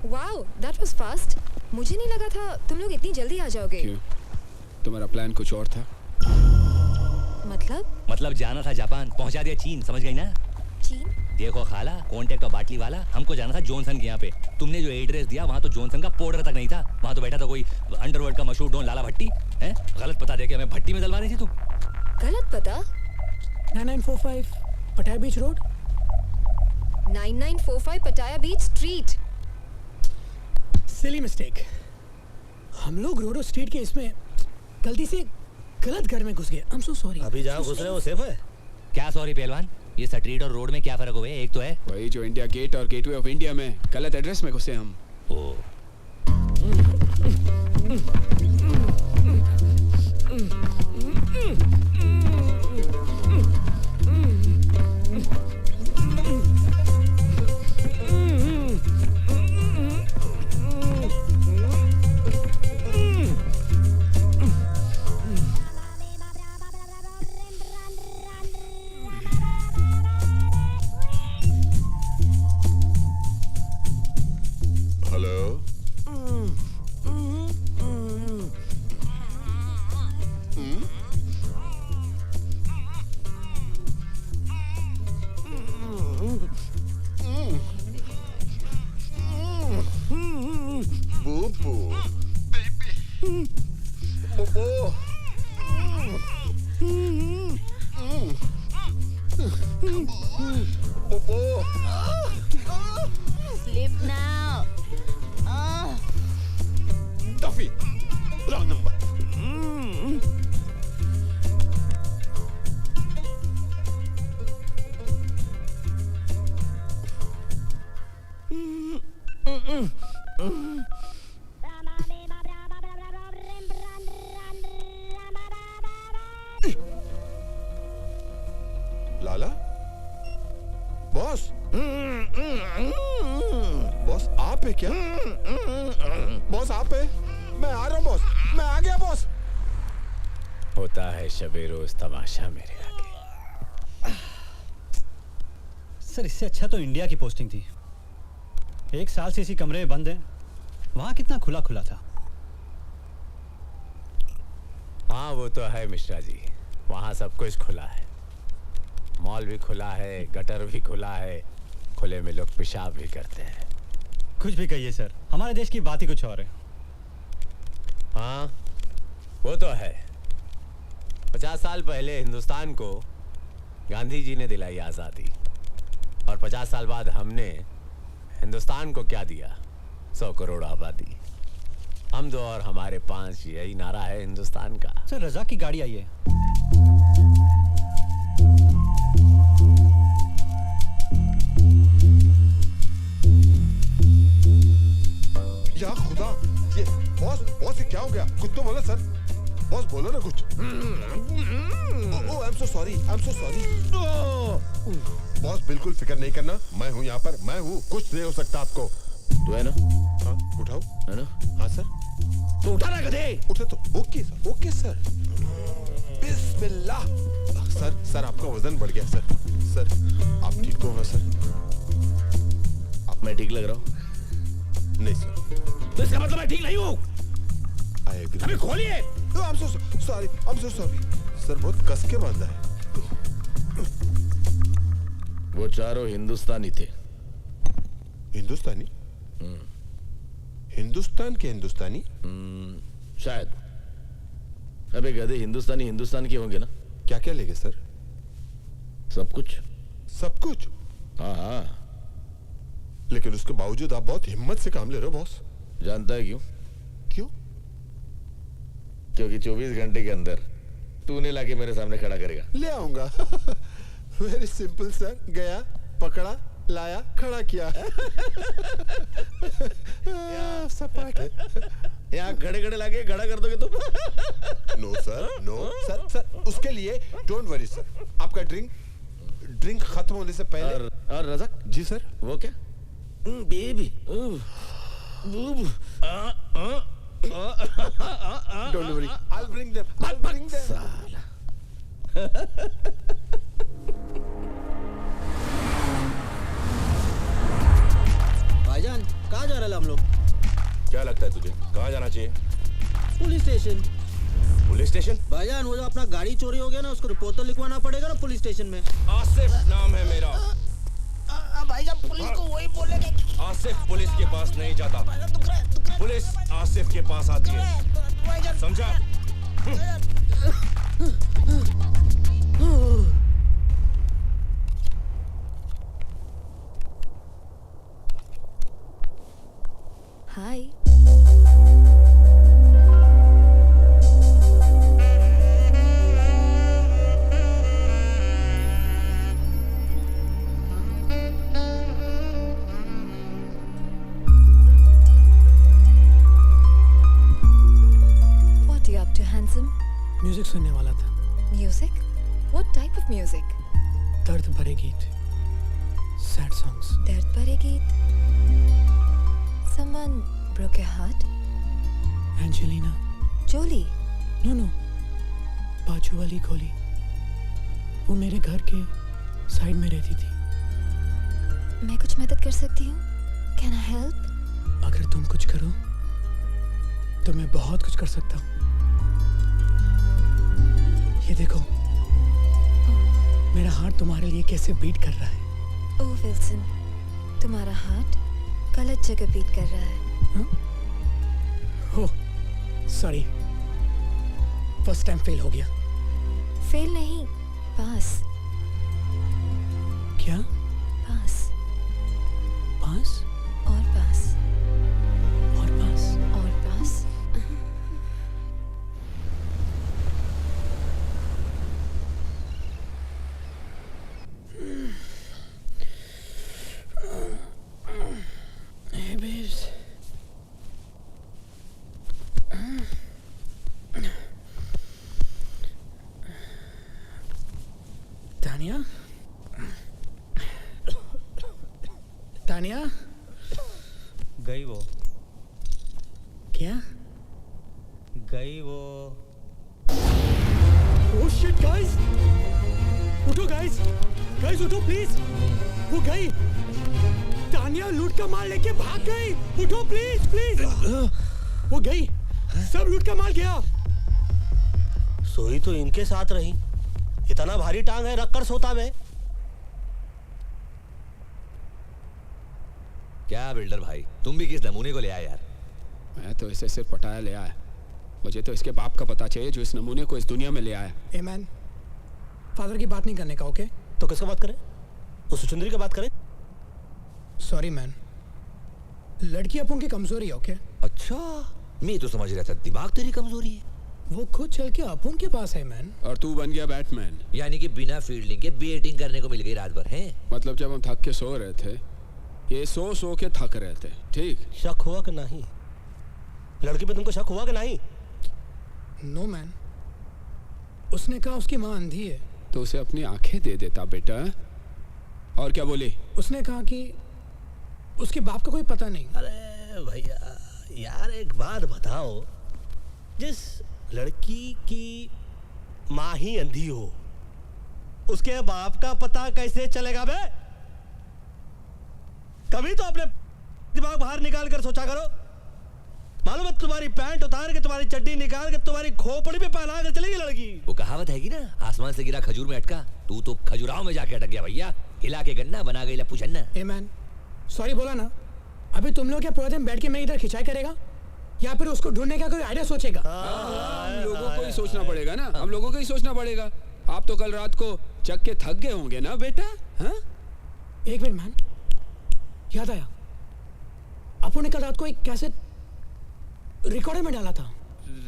Wow, that was fast. मुझे नहीं लगा था तुम लोग इतनी जल्दी आ जाओगे। क्यों? तुम्हारा प्लान कुछ और था? मतलब जाना था जापान, पहुंचा दिया चीन, समझ गई ना? चीन? देखो खाला, कॉन्टेक्ट और बाटली वाला, हमको जाना था जॉनसन के यहाँ पे। तुमने जो एड्रेस दिया वहाँ तो जॉनसन का पाउडर तक नहीं था, वहाँ तो बैठा था कोई अंडरवर्ल्ड का मशहूर डॉन लाला भट्टी। हैं? गलत पता देके हमें भट्टी में डलवा रही थी तुम। गलत पता? 9945 पटाया बीच रोड। 9945 पटाया बीच स्ट्रीट। Silly mistake. हम लोग रोडो स्ट्रीट के इसमें गलती से गलत घर में घुस गए। I'm so sorry। अभी जहाँ घुस रहे हो वो सेफ है? क्या सॉरी पहलवान, ये स्ट्रीट और रोड में क्या फर्क हुआ है? एक तो है वही जो इंडिया गेट और गेटवे ऑफ इंडिया में गलत एड्रेस में घुसे हम। ओ Sleep now. Duffy, wrong number. लाला बॉस बॉस आप है क्या? बॉस आप है? मैं आ रहा हूँ बॉस, मैं आ गया बॉस। होता है शबे रोज तमाशा मेरे आगे। सर इससे अच्छा तो इंडिया की पोस्टिंग थी। 1 साल से इसी कमरे में बंद है, वहां कितना खुला खुला था। हाँ वो तो है मिश्रा जी, वहाँ सब कुछ खुला है। मॉल भी खुला है, गटर भी खुला है, खुले में लोग पेशाब भी करते हैं। कुछ भी कहिए सर, हमारे देश की बात ही कुछ और है। हाँ वो तो है। 50 साल पहले हिंदुस्तान को गांधी जी ने दिलाई आज़ादी, और 50 साल बाद हमने हिंदुस्तान को क्या दिया? 100 करोड़ आबादी। हम दो और हमारे 5, यही नारा है हिंदुस्तान का। सर रज़ाक की गाड़ी आई है। या खुदा, ये बॉस बॉस ये क्या हो गया? कुछ तो बोलो सर, बॉस बोलो ना कुछ। Oh I am so sorry, I am so sorry. Boss बिल्कुल फिक्र नहीं करना, मैं हूँ यहाँ पर, मैं हूँ, कुछ नहीं हो सकता आपको। तू है ना? हाँ उठाओ। है ना? हाँ सर। तो उठा ना गधे। उठे तो ओके सर, ओके सर। बिस्मिल्लाह। सर सर आपका वजन बढ़ गया सर। सर आप ठीक हो सर? मैं ठीक लग रहा हूँ? नहीं सर। तो इसका मतलब मैं ठीक नहीं हूँ? I agree. अबे खोलिए। I am so sorry, I am so sorry. Sir बहुत कस के बांधा है। वो चारों हिंदुस्तानी थे। हिंदुस्तानी? हिंदुस्तान के हिंदुस्तानी? शायद। अबे गधे, हिंदुस्तानी हिंदुस्तान के होंगे ना? क्या क्या लेंगे सर? सब कुछ। सब कुछ? हाँ हाँ। लेकिन उसके बावजूद आप बहुत हिम्मत से काम ले रहे हो बॉस। जानता है क्यों? क्यों? क्योंकि 24 घंटे के अंदर तूने लाके मेरे सामने खड़ा करेगा। ले आऊंगा। Very simple sir. गया, पकड़ा, लाया, खड़ा किया। सपाट है। यहाँ खड़े खड़े लाके खड़ा कर दोगे तुम? No sir, no sir. Sir उसके लिए डोंट वरी सर। आपका ड्रिंक खत्म होने से पहले। और रज़ाक जी सर। वो क्या? Baby. Don't worry, I will bring them, I will bring them. भाईजान कहाँ जा रहे हैं हम लोग? क्या लगता है तुझे, कहाँ जाना चाहिए? Police station. Police station? भाईजान वो जो अपना गाड़ी चोरी हो गया ना, उसको रिपोर्ट तो लिखवाना पड़ेगा ना पुलिस स्टेशन में। आसिफ नाम है मेरा। भाईजान पुलिस को वही बोलेंगे। आसिफ पुलिस के पास नहीं जाता, पुलिस आसिफ के पास आती है, समझा? हाय। म्यूजिक सुनने वाला था। Music? What type of music? दर्द भरे गीत, सैड सॉन्ग्स। दर्द भरे गीत? Someone broke your heart? Angelina Jolie? No, बाजू वाली गोली। वो मेरे घर के साइड में रहती थी। मैं कुछ मदद कर सकती हूँ? Can I help? अगर तुम कुछ करो तो मैं बहुत कुछ कर सकता हूँ। ये देखो, मेरा हार्ट तुम्हारे लिए कैसे बीट कर रहा है। ओह विल्सन, तुम्हारा हार्ट गलत जगह बीट कर रहा है। ओह, सॉरी, फर्स्ट टाइम फेल हो गया। फेल नहीं, पास। क्या? पास। पास? और पास। और पास? और पास। Hey babes. तानिया? तानिया? गई वो। क्या? गई वो। Oh shit guys! उठो guys! Guys उठो please! वो गई! तानिया लूट का माल लेके भाग गई! उठो प्लीज प्लीज! वो गई! सब लूट का माल गया! सोई तो इनके साथ रही। इतना भारी टांग है, रख कर सोता मैं। क्या बिल्डर भाई, तुम भी किस नमूने को ले आए यार? मैं तो इसे सिर्फ पटाया ले आया। मुझे तो इसके बाप का पता चाहिए जो इस नमूने को इस दुनिया में ले आया। ए मैन, फादर की बात नहीं करने का, ओके? तो किसका बात करें? उस सुचुंदरी की बात करें? सॉरी मैन, लड़की अपन की कमजोरी है, ओके? अच्छा, मैं तो समझ रहा था दिमाग तेरी कमजोरी है। वो खुद चल के अपन के पास है मैन। और तू बन गया बैटमैन। यानी कि बिना फील्डिंग के बैटिंग करने को मिल गई रात भर, हैं? मतलब जब हम थक के सो रहे थे, ये सो के थक रहे थे, ठीक? शक हुआ कि नहीं? लड़की पे तुमको शक हुआ कि नहीं? नो मैन, उसने कहा उसकी माँ अंधी है। तो उसे अपनी आंखें दे देता बेटा। और क्या बोली? उसने कहा कि उसके बाप का कोई पता नहीं। अरे भैया यार, एक बात बताओ, जिस लड़की की माँ ही अंधी हो, उसके बाप का पता कैसे चलेगा बे? कभी तो अपने दिमाग बाहर निकाल कर सोचा करो। मालूम है, तुम्हारी पैंट उतार के, तुम्हारी चड्डी निकाल के, तुम्हारी खोपड़ी पे पहना कर चलेगी लड़की। वो कहावत है कि ना, आसमान से गिरा खजूर में अटका। तू तो खजुराहो में जाके अटक गया भैया। हिला के गन्ना बना गई लप्पू छन्ना। ए मैन, सॉरी बोला ना। अभी तुम लोग क्या पूरा दिन बैठ के मैं इधर खिंचाई करेगा, या फिर उसको ढूंढने का कोई आइडिया सोचेगा? हम लोगों को ही सोचना पड़ेगा ना, हम लोगों को ही सोचना पड़ेगा। आप तो कल रात को चक के थक गए होंगे ना बेटा? हाँ? एक मिनट मैन, याद आया, अपन ने कल रात को एक कैसेट रिकॉर्डर में डाला था।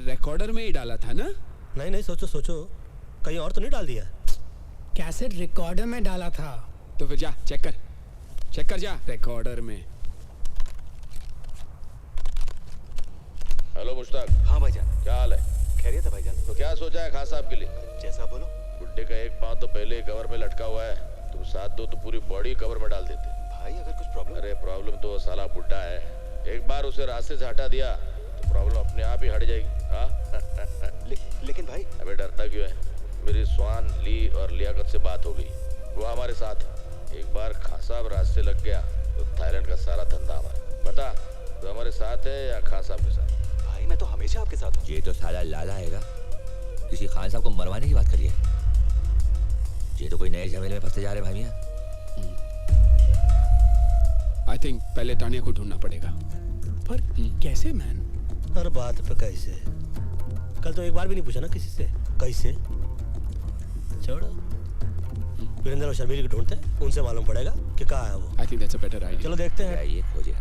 रिकॉर्डर में ही डाला था ना? नहीं, सोचो, कहीं और तो नहीं डाल दिया? कैसेट रिकॉर्डर में डाला था। तो फिर जा चेक कर जा रिकॉर्डर में। हेलो मुश्ताक। हाँ भाईजान। क्या हाल है? खैरियत है भाईजान। तो क्या सोचा है खास साहब के लिए? जैसा बोलो। बुड्ढे का एक पाँव तो पहले ही कवर में लटका हुआ है, तुम साथ दो तो पूरी बॉडी कवर में डाल देते। भाई अगर कुछ प्रॉब्लम? अरे प्रॉब्लम तो साला बुड्ढा है, एक बार उसे रास्ते से हटा दिया तो प्रॉब्लम अपने आप ही हट जाएगी। हाँ? लेकिन भाई। अबे डरता क्यों है? मेरी स्वान, ली और लियाकत से बात हो गई, वो हमारे साथ है। एक बार खान साहब रास्ते लग गया तो थाईलैंड का सारा धंधा हमारा। बता, तो हमारे साथ है या खान साहब के साथ? भाई मैं तो हमेशा आपके साथ हूँ। ये तो साला लाला हैगा, किसी खान साहब को मरवाने की बात करी है। ये तो कोई नए झमेले में फंसते जा रहे भाई मियां। आई थिंक पहले तानिया को ढूंढना पड़ेगा। पर कैसे मैन? हर बात पे कैसे? कल तो एक बार भी नहीं पूछा ना किसी से कैसे। छोड़ो, वीरेंद्र और शर्मिली को ढूंढते हैं, उनसे मालूम पड़ेगा कि कहाँ है वो। I think that's a better idea. चलो देखते हैं। ये खोजे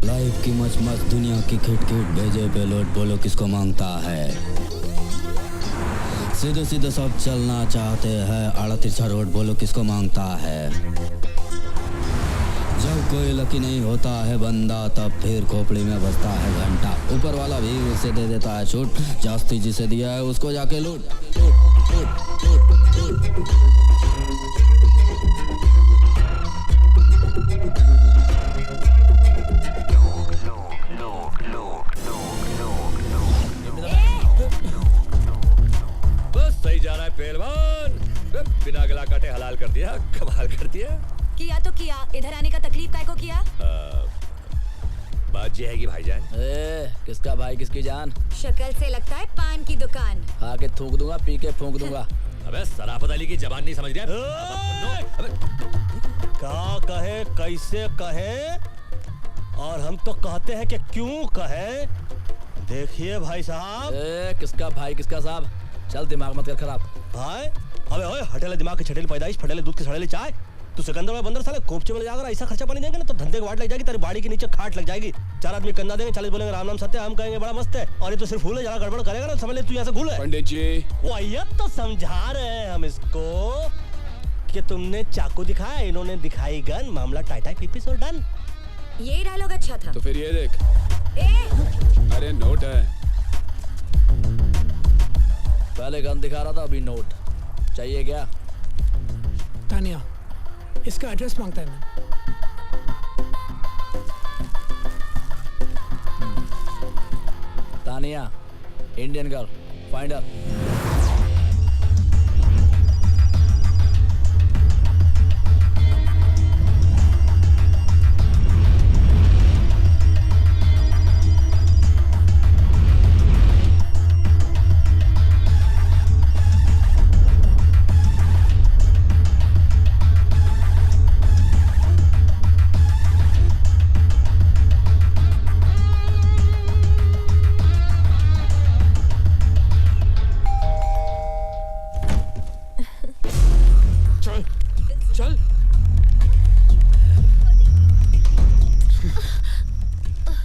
लाइफ की मच मच दुनिया की खिट खिट भेजे पे लोट बोलो किसको मांगता है। सीधे सीधे सब चलना चाहते हैं, आड़ा तिरछा रोड बोलो किसको मांगता है। जब कोई लकी नहीं होता है बंदा, तब फिर खोपड़ी में बजता है घंटा। ऊपर वाला भी उसे दे देता है छूट, जास्ती जिसे दिया है उसको जाके लूट। बस सही जा रहा है पहलवान, बिना गला काटे हलाल कर दिया, कमाल कर दिया। किया तो किया, इधर आने का तकलीफ काय को किया? बात ये है कि भाईजान। किसका भाई किसकी जान? शक्ल से लगता है पान की दुकान। खा के थूक दूंगा, पी के फूंक दूंगा। अबे सराफत अली की जबान नहीं समझ रहा? क्या कहे, कैसे कहे, और हम तो कहते हैं कि क्यों कहे। देखिए भाई साहब। किसका भाई किसका साहब? चल दिमाग मत कर खराब। भाई अबे ओए, हटेले दिमाग की छटेली पैदाइश, फटेले दूध की सड़ेली चाय। तू सिकंदर में बंदर साले कोपचे में ले जाकर ऐसा खर्चा पानी देंगे ना तो धंधे की वाट लग जाएगी, तेरी बाड़ी के नीचे खाट लग जाएगी। 4 आदमी कंधा देंगे, 40 बोलेंगे राम नाम सत्य, हम कहेंगे बड़ा मस्त है, और ये तो सिर्फ फूल है, जरा गड़बड़ करेगा ना समझ ले तू यहाँ से घूल है। पंडित जी वही तो समझा रहे हैं हम इसको कि तुमने चाकू दिखाया, इन्होंने दिखाई गन, मामला टाइटाई पीपीस और डन। ये डायलॉग अच्छा था। तो फिर ये देख। अरे नोट है। पहले गन दिखा रहा था, अभी नोट चाहिए क्या? तानिया, इसका एड्रेस मांगता है मैं। Tania, Indian girl, find her. चल।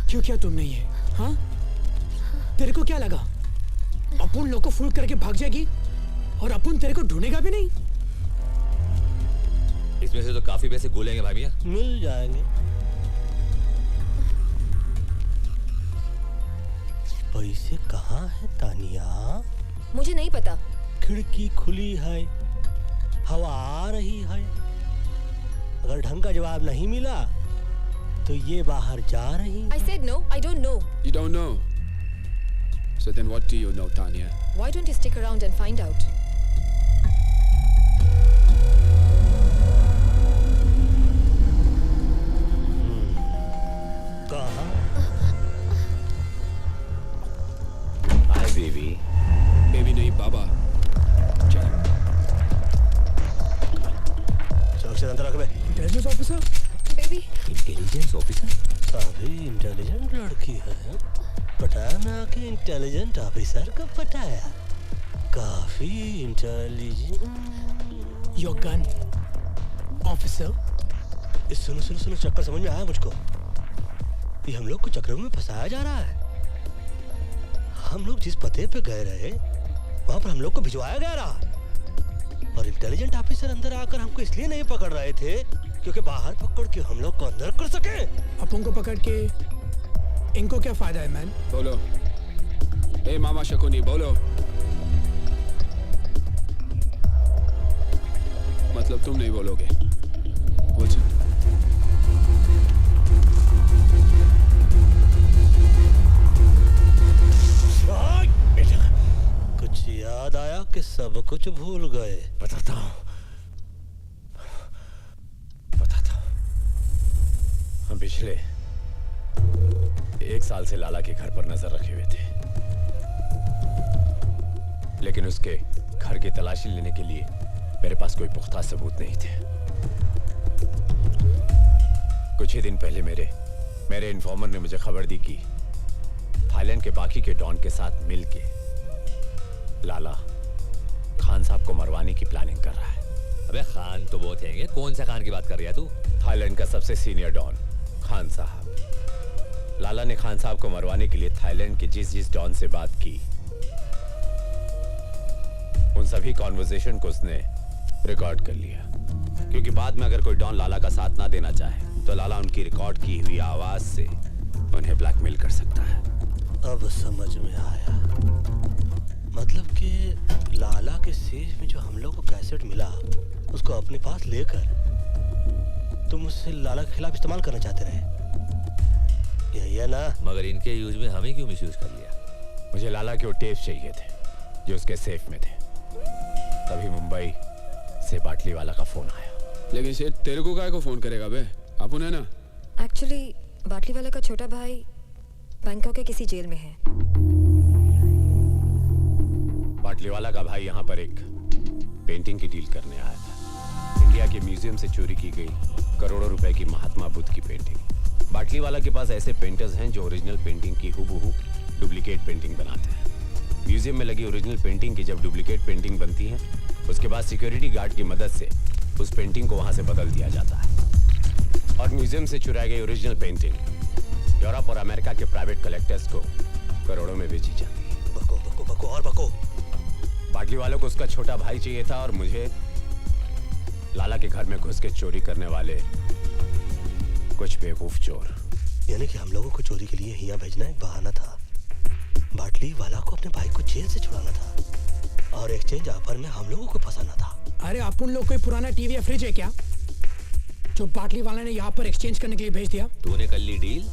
क्यों किया तुमने ये? हाँ, तेरे को क्या लगा अपन लोग को फूल करके भाग जाएगी और अपन तेरे को ढूंढेगा भी नहीं? इसमें से तो काफी पैसे गोलेंगे भाई मियां। मिल जाएंगे। पैसे कहाँ है तानिया? मुझे नहीं पता। खिड़की खुली है, हवा आ रही है, अगर ढंग का जवाब नहीं मिला तो ये बाहर जा रही। I said no, I don't know. You don't know. So then what do you know, Tanya? Why don't you stick around and find out? कहाँ? Hi baby. बेबी नहीं बाबा। सुरक्षित अंदर रख बे। Intelligence officer. Baby. Intelligence officer? काफी intelligent लड़की है। पटाया ना कि इंटेलिजेंट ऑफिसर को पटाया। काफी इंटेलिजेंट। Your gun officer. सुनो सुनो सुनो, चक्कर समझ में आया मुझको। ये हम लोग को चक्करों में फंसाया जा रहा है। हम लोग जिस पते पे गए रहे वहां पर हम लोग को भिजवाया गया रहा, और इंटेलिजेंट ऑफिसर अंदर आकर हमको इसलिए नहीं पकड़ रहे थे क्योंकि बाहर पकड़ के हम लोग को अंदर कर सके। अपन को पकड़ के इनको क्या फायदा है मैन? बोलो। ए मामा शकुनी बोलो। मतलब तुम नहीं बोलोगे? बोल। कुछ याद आया कि सब कुछ भूल गए? बताता हूँ। हम पिछले 1 साल से लाला के घर पर नजर रखे हुए थे, लेकिन उसके घर की तलाशी लेने के लिए मेरे पास कोई पुख्ता सबूत नहीं थे। कुछ ही दिन पहले मेरे इन्फॉर्मर ने मुझे खबर दी कि थाईलैंड के बाकी के डॉन के साथ मिलके लाला खान साहब को मरवाने की प्लानिंग कर रहा है। अबे खान तो बहुत हैं, कौन सा खान की बात कर रहा है तू? थाईलैंड का सबसे सीनियर डॉन खान साहब। लाला ने खान साहब को मरवाने के लिए थाईलैंड के जिस डॉन से बात की, उन सभी कॉन्वर्सेशन को उसने रिकॉर्ड कर लिया, क्योंकि बाद में अगर कोई डॉन लाला का साथ ना देना चाहे तो लाला उनकी रिकॉर्ड की हुई आवाज से उन्हें ब्लैकमेल कर सकता है। अब समझ में आया। मतलब कि लाला के सेफ में जो हम लोग को कैसेट मिला, उसको अपने पास लेकर तुम उससे लाला के खिलाफ इस्तेमाल करना चाहते रहे, यही है ना? मगर इनके यूज में हमें क्यों मिसयूज कर लिया? मुझे लाला के वो टेप चाहिए थे जो उसके सेफ में थे। तभी मुंबई से बाटली वाला का फोन आया। लेकिन शेठ तेरे को काय को फोन करेगा बे? अपन है ना? एक्चुअली बाटली वाला का छोटा भाई बैंकॉक के किसी जेल में है। बाटली वाला का भाई यहाँ पर एक पेंटिंग की डील करने आया था। इंडिया के म्यूजियम से चोरी की गई करोड़ों रुपए की महात्मा बुद्ध की पेंटिंग। बाटली वाला के पास ऐसे पेंटर्स हैं जो ओरिजिनल पेंटिंग की हूबहू डुप्लीकेट पेंटिंग बनाते हैं। म्यूजियम में लगी ओरिजिनल पेंटिंग की जब डुप्लीकेट पेंटिंग बनती है, उसके बाद सिक्योरिटी गार्ड की मदद से उस पेंटिंग को वहां से बदल दिया जाता है और म्यूजियम से चुराई गई ओरिजिनल पेंटिंग यूरोप और अमेरिका के प्राइवेट कलेक्टर्स को करोड़ों में बेची जाती है। बको बको बको और बको। बाटली वालों को उसका छोटा भाई चाहिए था और मुझे लाला के घर में घुस के चोरी करने वाले कुछ बेवकूफ चोर। यानी कि हम लोगों को चोरी के लिए यहाँ भेजना एक बहाना था। बाटली वाला को अपने भाई को जेल से छुड़ाना था और एक्सचेंज ऑफर में हम लोगों को फंसाना था। अरे अपन लोग कोई पुराना टीवी या फ्रिज है क्या जो बाटली वाला ने यहाँ पर एक्सचेंज करने के लिए भेज दिया? तूने कर ली डील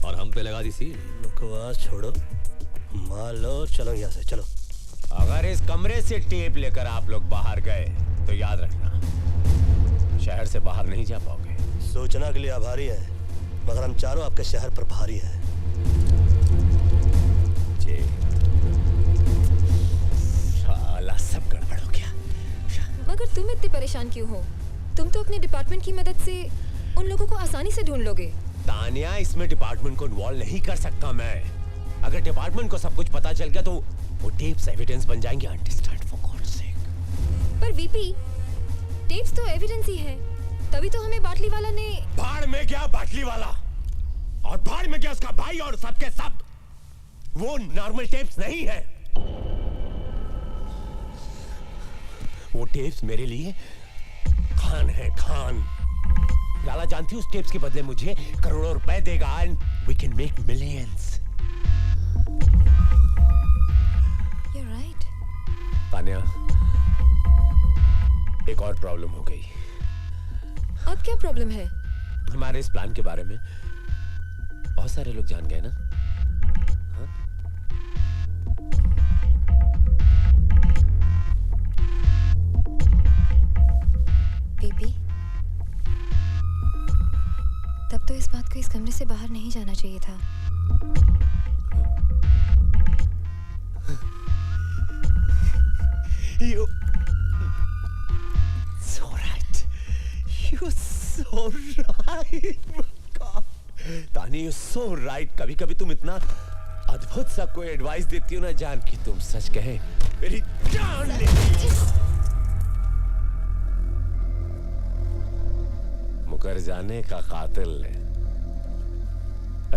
और हम पे लगा दी सील। बकवास छोड़ो, मान लो, चलो यहाँ से चलो। अगर इस कमरे से टेप लेकर आप लोग बाहर गए तो याद रखना शहर से बाहर नहीं जा पाओगे। सोचना के लिए आभारी है, मगर हम चारों आपके शहर पर भारी है। जी साला सब गड़बड़ हो गया। मगर तुम इतने परेशान क्यों हो? तुम तो अपने डिपार्टमेंट की मदद से उन लोगों को आसानी से ढूंढ लोगे। तानिया, इसमें डिपार्टमेंट को इन्वॉल्व नहीं कर सकता मैं। अगर डिपार्टमेंट को सब कुछ पता चल गया तो वो टेप्स एविडेंस बन जाएंगे। अंडरस्टैंड फॉर गॉड्स सेक। पर वीपी, टेप्स तो एविडेंस ही है, तभी तो हमें बाटली वाला ने। भाड़ में गया बाटली वाला और भाड़ में गया उसका भाई और सबके सब। वो नॉर्मल टेप्स नहीं है। वो टेप्स मेरे लिए खान है, खान। लाला जानती उस टेप्स के बदले मुझे करोड़ों रुपए देगा and we can make millions. You're right. Tania, एक और प्रॉब्लम हो गई। अब क्या प्रॉब्लम है? हमारे इस प्लान के बारे में बहुत सारे लोग जान गए ना। हाँ? बीबी, तब तो इस बात को इस कमरे से बाहर नहीं जाना चाहिए था। You so right. You're so right. तानी, you're so right. कभी-कभी तुम इतना अद्भुत सा कोई एडवाइस देती हो ना जान कि तुम सच कहे मेरी जान लेती हो। मुकर जाने का कातिल ने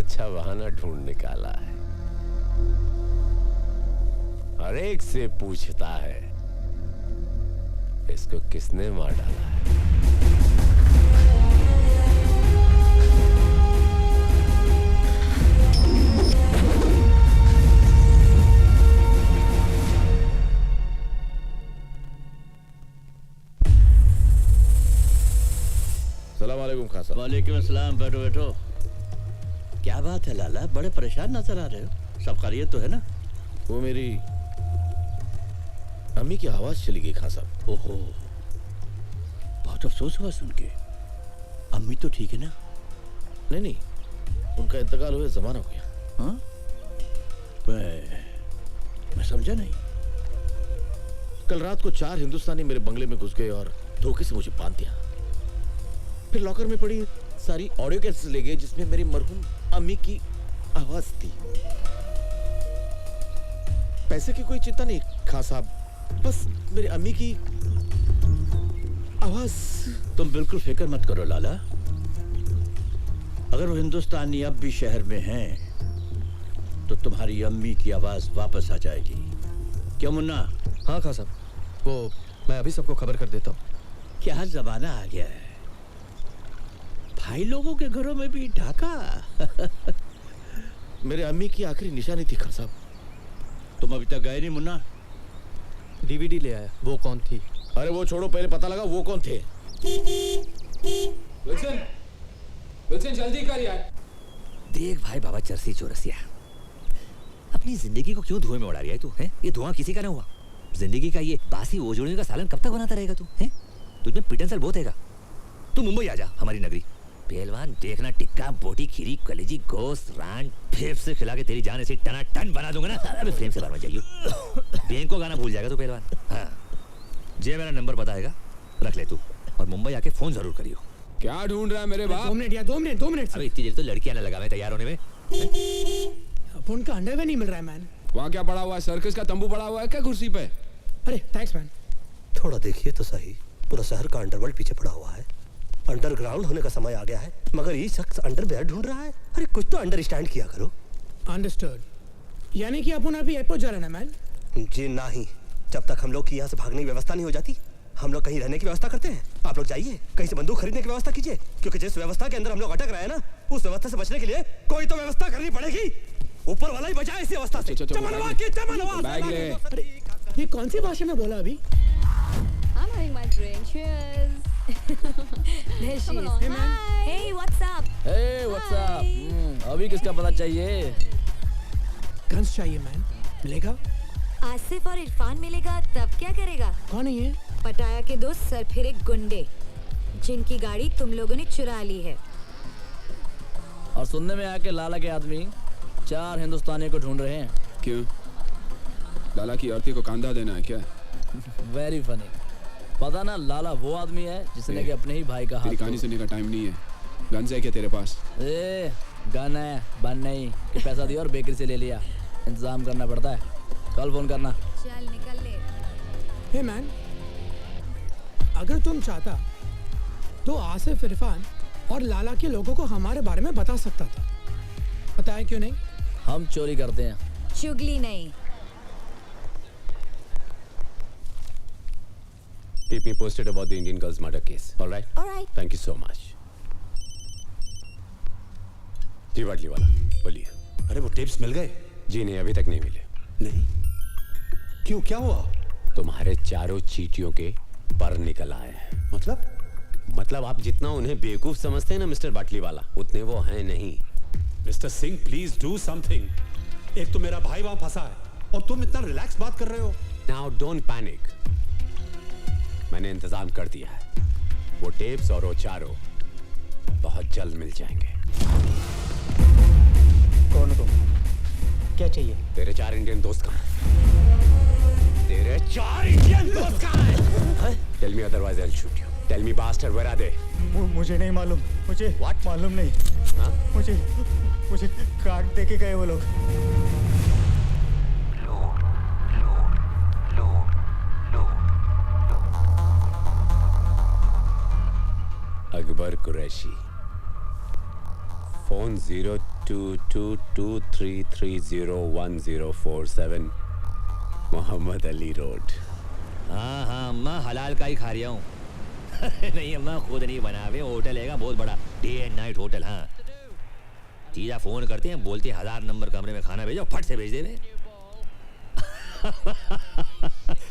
अच्छा बहाना ढूंढ निकाला है। हर एक से पूछता है इसको किसने मार डाला है। सलाम वालेकुम खासा। वालेकुम अस्सलाम। बैठो बैठो। क्या बात है लाला, बड़े परेशान नजर आ रहे हो? सब खैरियत तो है ना? वो मेरी अम्मी की आवाज चली गई खान साहब। ओहो, बहुत अफसोस हुआ सुन के। अम्मी तो ठीक है ना? नहीं नहीं, उनका इंतकाल हुए जमाना हो गया। हाँ? मैं समझा नहीं। कल रात को 4 हिंदुस्तानी मेरे बंगले में घुस गए और धोखे से मुझे बांध दिया। फिर लॉकर में पड़ी सारी ऑडियो कैसेट्स ले गए जिसमें मेरी मरहूम अम्मी की आवाज थी। पैसे की कोई चिंता नहीं खान साहब, बस मेरी अम्मी की आवाज। तुम बिल्कुल फिक्र मत करो लाला, अगर वो हिंदुस्तानी अब भी शहर में हैं तो तुम्हारी अम्मी की आवाज वापस आ जाएगी। क्यों मुन्ना? हाँ खान साहब, वो मैं अभी सबको खबर कर देता हूँ। क्या जमाना आ गया है, भाई लोगों के घरों में भी ढाका। मेरे अम्मी की आखिरी निशानी थी खान साहब। तुम अभी तक गए नहीं मुन्ना? डीवीडी ले आया, वो कौन थी? अरे वो छोड़ो, पहले पता लगा वो कौन थे। विल्सन, विल्सन जल्दी कर यार। देख भाई बाबा चरसी चौरसिया, अपनी जिंदगी को क्यों धुएं में उड़ा रहा है तू? हैं? ये धुआं किसी का ना हुआ। जिंदगी का ये बासी ओजोड़ियों का सालन कब तक बनाता रहेगा तू? हैं? तुझमें पिटन बहुत हैगा। तू मुंबई आ जा, हमारी नगरी। पहलवान देखना, टिक्का बोटी खीरी कलेजी गोश्त रान फेफ से खिला के तेरी जान ऐसे टना टन बना दूंगा ना। अबे फ्रेम से बाहर मत जाइयो, बैंक को गाना भूल जाएगा तू पहलवान। हाँ जे मेरा नंबर पता हैगा, रख ले तू, और मुंबई आके फोन जरूर करियो। क्या ढूंढ रहा है मेरे बाप? 2 मिनट या 2 मिनट 2 मिनट। अबे इतनी देर तो लड़कियां ना लगा मैं तैयार होने में। फोन का अंडरवेयर नहीं मिल रहा है मैन। वहाँ क्या पड़ा हुआ है? सर्कस का तंबू पड़ा हुआ है क्या कुर्सी पे? अरे थैंक्स मैन। थोड़ा देखिए तो सही, पूरा शहर का अंडरवर्ल्ड पीछे पड़ा हुआ है। अंडरग्राउंड होने का समय आ गया है, मगर ये शख्स अंडरवेयर ढूंढ रहा है। अरे कुछ तो अंडरस्टैंड किया करो। अंडरस्टूड। यानी कि अपन अभी एयरपोर्ट जा रहे हैं मैन? जी नहीं, जब तक हम लोग की यहाँ से भागने की व्यवस्था नहीं हो जाती, हम लोग कहीं रहने की व्यवस्था करते हैं। आप लोग जाइए, कहीं से बंदूक खरीदने की व्यवस्था कीजिए, क्योंकि जिस व्यवस्था के अंदर हम लोग अटक रहे हैं ना, उस व्यवस्था से बचने के लिए कोई तो व्यवस्था करनी पड़ेगी। ऊपर वाला ही बचाए इसी अवस्था से। बैग ले। अरे ये कौन सी भाषा में बोला अभी? I'm having my drink. Cheers. There she is. Hey man. Hey, what's up? Hey, what's up? अभी किसका पता चाहिए? गन्स चाहिए मैन। मिलेगा? आसिफ और इरफान मिलेगा तब क्या करेगा? कौन है ये? पटाया के दो सरफिरे गुंडे जिनकी गाड़ी तुम लोगों ने चुरा ली है। और सुनने में आया कि लाला के आदमी 4 हिंदुस्तानियों को ढूंढ रहे हैं। क्यों? लाला की आरती को कांधा देना है क्या? Very funny. पता ना, लाला वो आदमी है जिसने कि अपने ही भाई का हाथ। तेरी कहानी सुनने का टाइम नहीं है। गन्स है क्या तेरे पास? ए, गन है, बन नहीं कि पैसा दिया और बेकरी से ले लिया। इंतजाम करना पड़ता है। कल फोन करना। चल निकल ले। हे मैन, अगर तुम चाहता तो आसिफ, इरफान और लाला के लोगों को हमारे बारे में बता सकता था। पता है क्यों नहीं? हम चोरी करते हैं, चुगली नहीं। Keep me posted about the Indian girl's murder case. All right? All right. Thank you so much. जी बाटली वाला बोलिए। अरे वो टिप्स मिल गए? जी नहीं, अभी तक नहीं मिले। नहीं? क्यों, क्या हुआ? तुम्हारे चारों चीटियों के पर निकल आए हैं। मतलब आप जितना उन्हें बेवकूफ समझते हैं ना मिस्टर बाटली वाला, उतने वो हैं नहीं। Mister Singh please do something. एक तो मेरा भाई वहां फंसा है और तुम इतना रिलैक्स बात कर रहे हो। नाउ डोंट पैनिक, मैंने इंतजाम कर दिया है। वो टेप्स और वो चारों बहुत जल्द मिल जाएंगे। कौन हो तुम? क्या चाहिए? तेरे 4 इंडियन दोस्त कहाँ हैं? तेरे 4 इंडियन दोस्त कहाँ हैं? Tell me otherwise I'll shoot you. Tell me bastard, where are they? मुझे नहीं मालूम। मुझे What? मालूम नहीं। हाँ? मुझे काट दे के गए वो लोग। Akbar Qureshi, phone 0222330147, Mohammad Ali road. हाँ हाँ अम्मा हलाल का ही खा रहा हूँ। नहीं अम्मा खुद नहीं बना हुए, होटल है बहुत बड़ा, डे एंड नाइट होटल। हाँ जीजा फोन करते हैं, बोलते हैं 1000 नंबर कमरे में खाना भेजो, फट से भेज दे।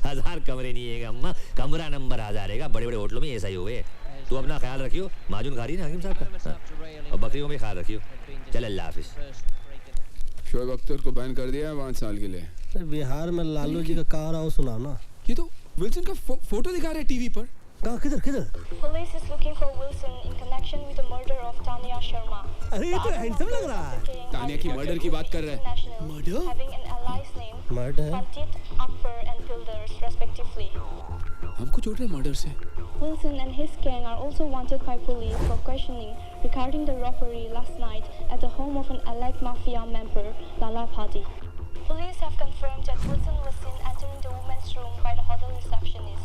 1000 कमरे नहीं है अम्मा, कमरा नंबर 1000 है। बड़े बड़े होटलों में ऐसा ही हुए। तू अपना ख्याल रखियो, माजून खा रही ना हकीम साहब का। हाँ। और बकरियों में ख्याल रखियो। चल अल्लाह हाफिज। शोएब अख्तर को बैन कर दिया है 5 साल के लिए। बिहार में लालू जी का कहा रहा हूँ, सुना ना। ये तो विल्सन का फोटो दिखा रहे हैं टीवी पर। कहाँ किधर किधर? Police is looking for Wilson in connection with the murder of Tanya Sharma. अरे ये तो हैंडसम लग रहा है। तानिया की मर्डर की बात कर रहे हैं। Murder? Having an allies name Murder? Pandit, Akbar and Pilders respectively. हमको छोड़ रहे मर्डर से। Wilson and his gang are also wanted by police for questioning regarding the robbery last night at the home of an allied mafia member, Lala Phadi. Police have confirmed that Wilson was seen entering the women's room by the hotel receptionist.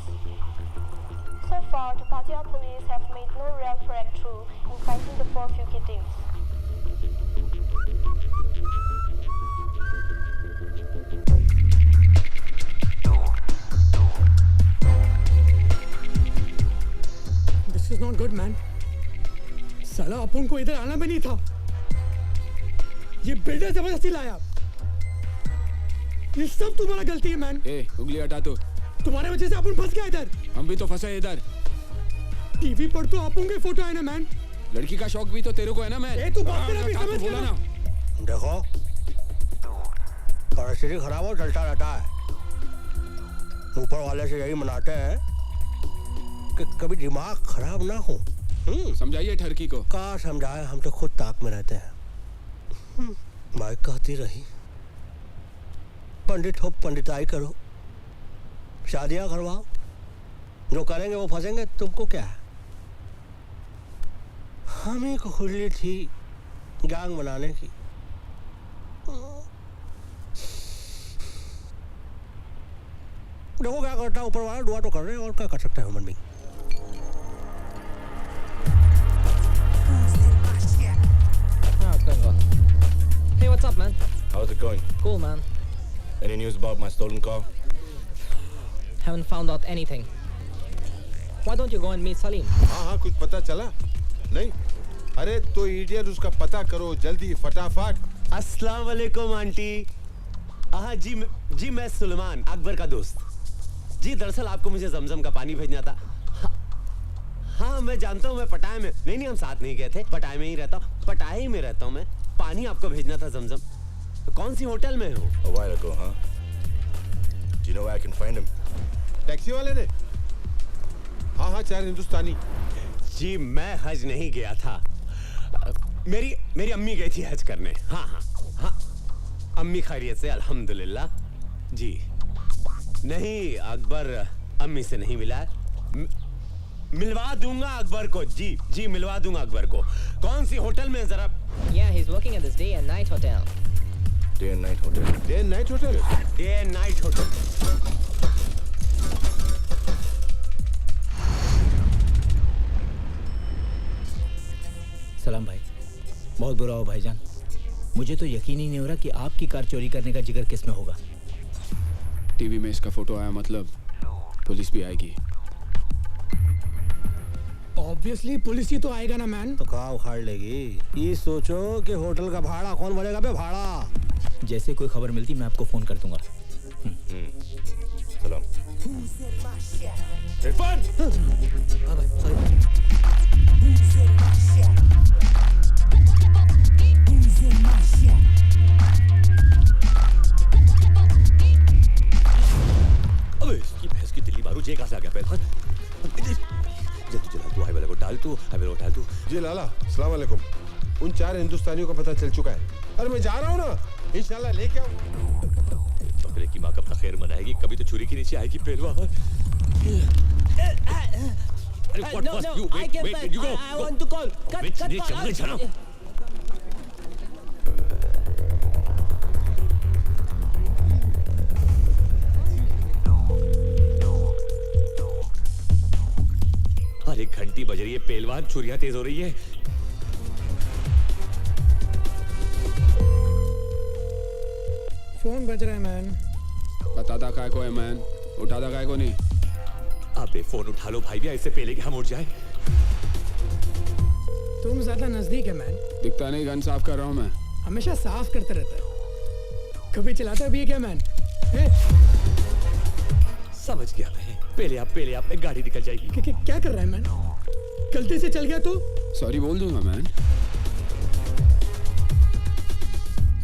So far, the Pattaya police have made no real breakthrough in finding the 4 fugitives. This is not good, man. साला अपन को इधर आना भी नहीं था। ये builder जबरदस्ती लाया। ये सब तुम्हारा गलती है, मैन। ए, उंगली हटा तू। तुम्हारे वजह से अपन फंस गया इधर। हम भी तो फंसे इधर। टीवी पर तो अपन के फोटो है ना, मैन। लड़की का शौक भी तो तेरे को है ना, मैन। ए, तू बात कर अभी, समझ बोला ना। देखो, परिस्थिति खराब हो चलता रहता है। ऊपर वाले से यही मनाते हैं कि कभी दिमाग खराब ना हो। समझाइए ठरकी को। का समझाए, हम तो खुद ताक में रहते हैं। माँ कहती रही, पंडित हो पंडिताई करो, शादियां करवाओ, जो करेंगे वो फंसेंगे, तुमको क्या है? हम ही को खुली थी गैंग बनाने की। देखो क्या करता है ऊपर वाला, दुआ तो कर रहे हैं, और क्या कर सकते हैं हम भी। Hey, what's up, man? How's it going? Cool, man. Any news about my stolen car? Haven't found out anything. Why don't you go and meet Salim? हाँ कुछ पता चला? नहीं? अरे तो इडियट उसका पता करो जल्दी फटाफट। अस्सलाम वालेकुम आंटी। हाँ जी मैं सुलेमान अकबर का दोस्त। जी दरअसल आपको मुझे जमजम का पानी भेजना था। हाँ मैं जानता हूँ, मैं पटाया में नहीं हम साथ नहीं गए थे, पटाया में ही रहता हूँ, पटाया ही में रहता हूँ मैं। पानी आपको भेजना था जमजम। कौन सी होटल में हो? A while ago, huh? Do you know where I can find him? Taxi वाले ने? हाँ 4 हिंदुस्तानी। जी मैं हज नहीं गया था, मेरी अम्मी गई थी हज करने। हाँ अम्मी खैरियत से अल्हम्दुलिल्लाह। जी नहीं, अकबर अम्मी से नहीं मिला। मिलवा दूंगा अकबर को। जी मिलवा दूंगा अकबर को। कौन सी होटल में जरा? Yeah, he's working at this day and night hotel. Day and night hotel. Day and night hotel? Day and night hotel. सलाम भाई, बहुत बुरा हो भाईजान। मुझे तो यकीन ही नहीं हो रहा कि आपकी कार चोरी करने का जिगर किस में होगा। टीवी में इसका फोटो आया, मतलब पुलिस भी आएगी। ऑब्वियसली पुलिस ही तो आएगा ना, मैन। तो कहाँ उखाड़ लेगी? ये सोचो कि होटल का भाड़ा कौन भरेगा बे? भाड़ा जैसे कोई खबर मिलती मैं आपको फोन कर दूंगा। सलाम। इरफान! हाँ भाई, सॉरी। अबे इसकी भैंस की दिल्ली बारू, ये कहाँ से आ गया पहलवान? जल्दी चला तू, हाईवे को डाल तू, हाईवे को डाल तू। जी लाला, अस्सलाम वालेकुम। उन 4 हिंदुस्तानियों का पता चल चुका है। अरे मैं जा रहा हूँ ना, इंशाल्लाह लेके आऊँ। बकरे की माँ कब तक खैर मनाएगी, कभी तो छुरी के नीचे आएगी पहलवान। अरे what was you? Wait, you go. I want to call. Wait, चलो। अरे घंटी बज रही है पहलवान, छुरियां तेज हो रही है। फोन बज रहा है, मैन। बताता काय को है मैन, उठाता काय को नहीं। अबे फोन उठा लो भाई, भी इससे पहले कि हम उठ जाए। तुम ज्यादा नजदीक है, मैन। दिखता नहीं, गन साफ कर रहा हूँ मैं। हमेशा साफ करते रहता है, कभी चलाता भी है क्या, मैन? समझ गया मैं। पहले आप में गाड़ी निकल जाएगी। क्या कर रहा है, मैन? गलती से चल गया तो सॉरी बोल दूंगा मैन।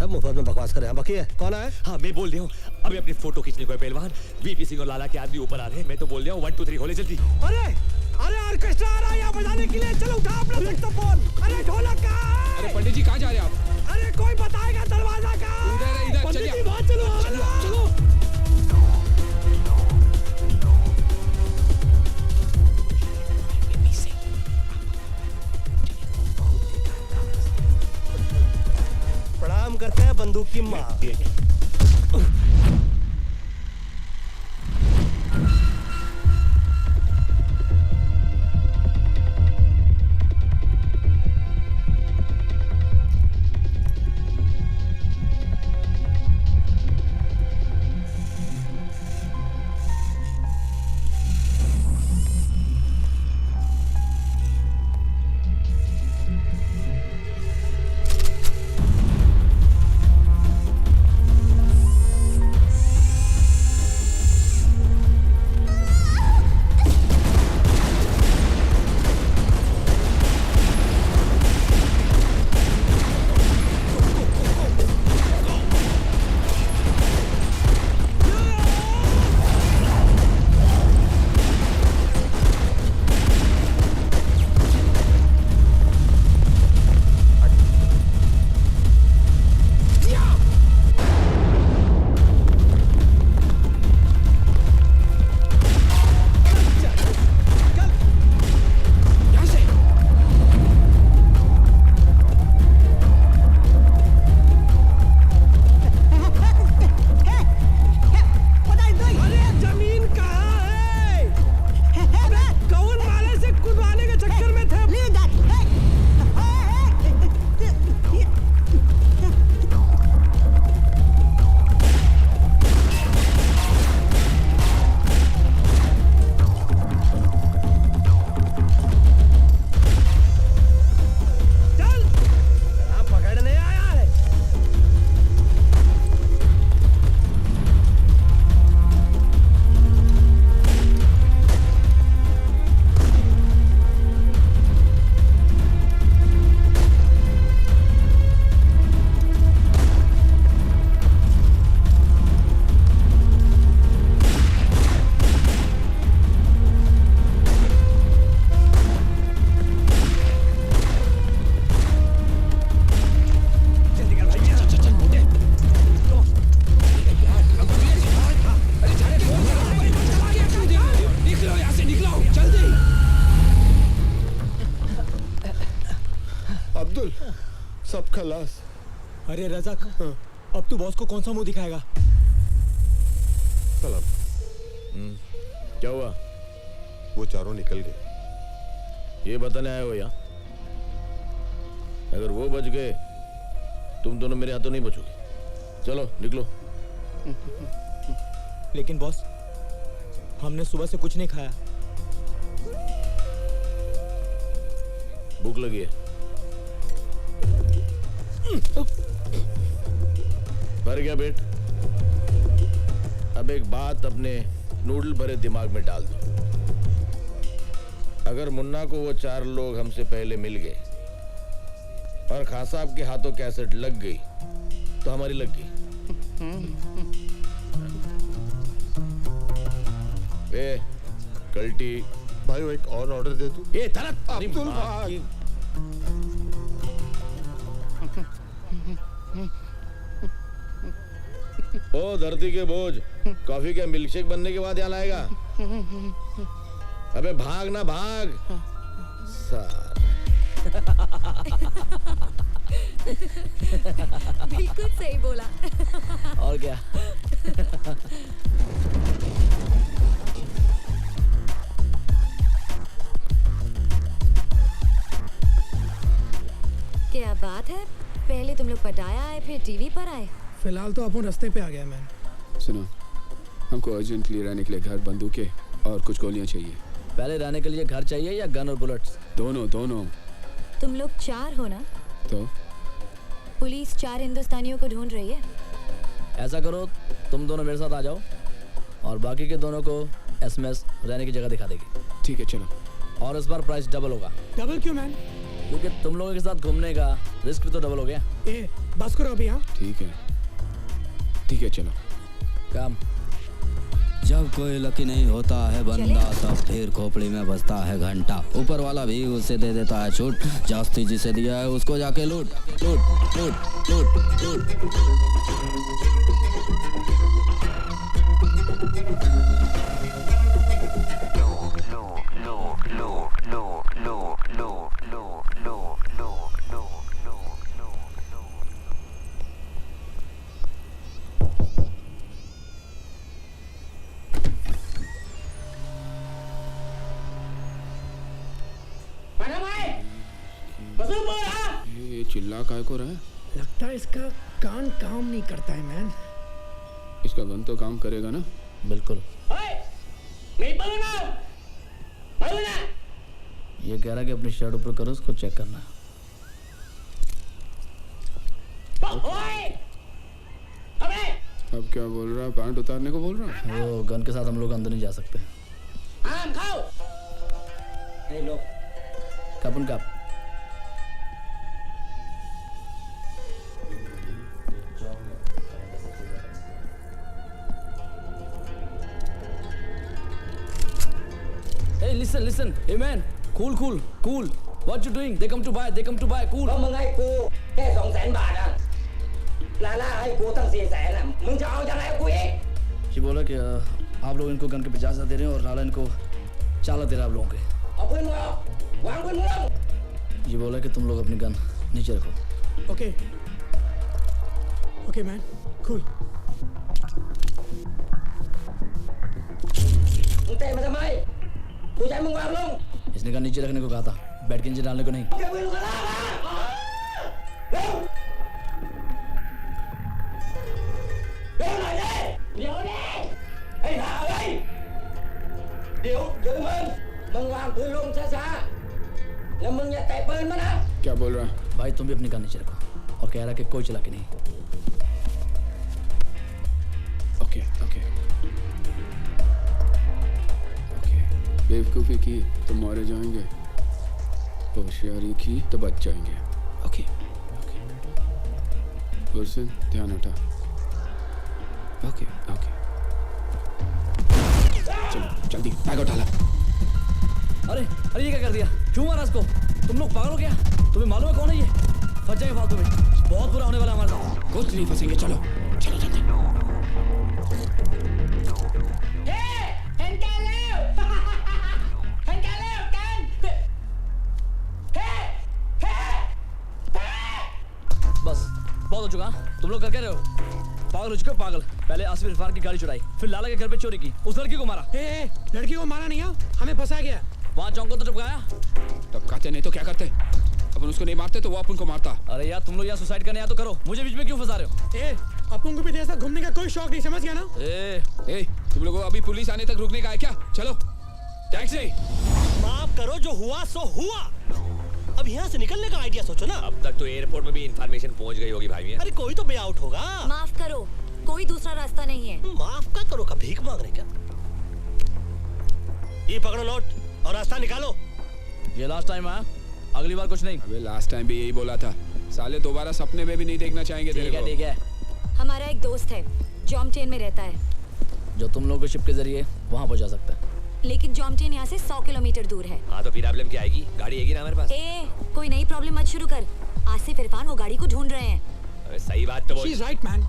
अब मुफ्त में बकवास कर रहे हैं। बाकी है कौन है? हाँ मैं बोल रहा हूँ, अभी अपनी फोटो खींचने को है पहलवान। वीपी सिंह और लाला के आदमी ऊपर आ रहे हैं। मैं तो बोल रहा हूँ 1 2 3 होले जल्दी। अरे अरे ऑर्केस्ट्रा आ रहा है यहाँ बजाने के लिए, चलो उठा अपना सैक्सोफोन। अरे ढोलक कहाँ है? अरे पंडित जी कहाँ जा रहे हैं आप? अरे कोई बताएगा दरवाजा कहाँ है? इधर है, इधर, पंडित चलिए। जी वहाँ चलो, चलो, चलो। प्रणाम करते हैं बंदूक की माँ। अब्दुल सब खलास। अरे रज़ाक, अब तू बॉस को कौन सा मुंह दिखाएगा? सलाम। क्या हुआ? वो चारों निकल गए। ये बताने आए हो यहाँ? अगर वो बच गए तुम दोनों मेरे हाथों नहीं बचोगे। चलो निकलो। लेकिन बॉस, हमने सुबह से कुछ नहीं खाया। भूख लगी है। भर गया पेट। अब एक बात अपने नूडल भरे दिमाग में डाल दो। अगर मुन्ना को वो 4 लोग हमसे पहले मिल गए और खां साहब के हाथों कैसेट लग गई तो हमारी लग गई। ए, कल्टी भाई वो एक और ऑर्डर दे तू। ये तरत अब्दुल भाई। ओ धरती के बोझ, कॉफी के मिल्कशेक बनने के बाद यहाँ लाएगा। अबे भाग ना भाग। बिल्कुल सही बोला। और क्या? क्या बात है, पहले तुम लोग पटाया आए फिर टीवी पर आए। फिलहाल तो अपन रास्ते पे आ गया मैन। सुनो, हमको अर्जेंटली रहने के लिए घर, बंदूकें और कुछ गोलियां चाहिए। पहले रहने के लिए घर चाहिए या गन और बुलेट्स? दोनों दोनों। तुम लोग 4 हो ना? तो पुलिस 4 हिंदुस्तानियों को ढूंढ रही है। ऐसा करो, तुम दोनों मेरे साथ आ जाओ और बाकी के दोनों को एसएमएस रहने की जगह दिखा देगी। ठीक है चलो। और इस बार प्राइस डबल होगा। डबल क्यों मैन? क्योंकि तुम लोगों के साथ घूमने का रिस्क भी तो डबल हो गया। ए, बस करो अभी। हाँ ठीक है चलो। काम। जब कोई लकी नहीं होता है बंदा तब फिर खोपड़ी में बजता है घंटा। ऊपर वाला भी उसे दे देता है छूट, जास्ती जिसे दिया है उसको जाके लूट लूट लूट लूट लूट। ये चिल्ला काय को रहा है? लगता है इसका कान काम नहीं करता है मैन। इसका गन तो काम करेगा ना? बिल्कुल। नहीं बोलना, बोलना। ये कह रहा है कि अपनी शर्ट ऊपर करो, उसको चेक करना। अब क्या बोल रहा है? पैंट उतारने को बोल रहा है? वो गन के साथ हम लोग अंदर नहीं जा सकते। आम खाओ। नहीं लो। कपन cup. Hey, listen. Hey man, cool. What you doing? They come to buy. Cool. มึงให้กูแค่200,000 บาทอ่ะลาล่าให้กูตั้ง400,000อ่ะมึงจะเอายังไงกูอีก ये बोला कि आप लोग इनको गन के 50,000 दे रहे हैं और लाला इनको 4 लाख दे रहा है आप लोगों के। เอาปืนมึงเอาวางปืนมึงลง ये बोला कि तुम लोग अपनी गन नीचे रखो। Okay man, cool. มึงเตะมาทำไมกูใช้มึงวางลง इसने गन नीचे रखने को कहा था, बैठ के नीचे डालने को नहीं। เก็บปืนลูกกระลามาเร็วเร็วหน่อยดิเดี๋ยวดิไอ้ห่าเอ้ยเดี๋ยวมึงวางปืนลงช้าๆแล้วมึงอย่าเตะปืนมานะ क्या बोल रहा है? भाई तुम भी अपनी गन नीचे रखो और कह रहा है कि कोई चला के नहीं। ओके बेवकूफ़ी की तो मारे जाएंगे, होशियारी की तो बच जाएंगे। ओके गुरसिन ध्यान हटा। ओके चलो जल्दी बैग उठा ला। अरे ये क्या कर दिया? क्यों मारा इसको? तुम लोग पागल हो क्या? तुम्हें मालूम है कौन है ये? फंस जाएंगे फालतू में, बहुत बुरा होने वाला हमारे साथ। कुछ नहीं फंसेंगे, चलो जल्दी। बस बहुत हो चुका। तुम लोग कर क्या रहे हो? पागल हो चुके हो पागल। पहले आसिफ इरफान की गाड़ी चुराई, फिर लाला के घर पे चोरी की, उस लड़की को मारा। लड़की को मारा नहीं, हमें फंसा गया। वहाँ चौंक को तो टपकाया। टपकाते नहीं तो क्या करते? अपन उसको नहीं मारते तो वो अपन को मारता। अरे यार तुम लोग यहाँ सुसाइड करने आया तो करो, मुझे बीच में क्यों फंसा रहे हो? अपन को भी ऐसा घूमने का कोई शौक नहीं, समझ गया ना? तुम लोगों को अभी पुलिस आने तक रुकने का है क्या? चलो टैक्सी। माफ करो, जो हुआ सो हुआ। अब यहाँ से निकलने का आइडिया सोचो ना। अब तक तो एयरपोर्ट में भी इंफॉर्मेशन पहुंच गई होगी भाई। अरे कोई तो वे आउट होगा। माफ करो, कोई दूसरा रास्ता नहीं है। माफ का करो का भीख मांग रहे क्या? ये पकड़ो नोट और रास्ता निकालो। ये लास्ट टाइम आया, अगली बार कुछ नहीं। अबे लास्ट टाइम भी यही बोला था, साले दोबारा सपने में भी नहीं देखना चाहेंगे तेरे को। ठीक है। हमारा एक दोस्त है, जॉमटेन में रहता है, जो तुम लोगों के शिप के जरिए वहाँ पहुँचा सकता है। लेकिन जॉमटेन यहाँ से 100 किलोमीटर दूर है। हाँ तो फिर प्रॉब्लम क्या आएगी? गाड़ी आएगी ना हमारे पास। कोई नई प्रॉब्लम मत शुरू कर। आसिफ इरफान वो गाड़ी को ढूंढ रहे हैं। अरे सही बात तो बोल। She's right, man.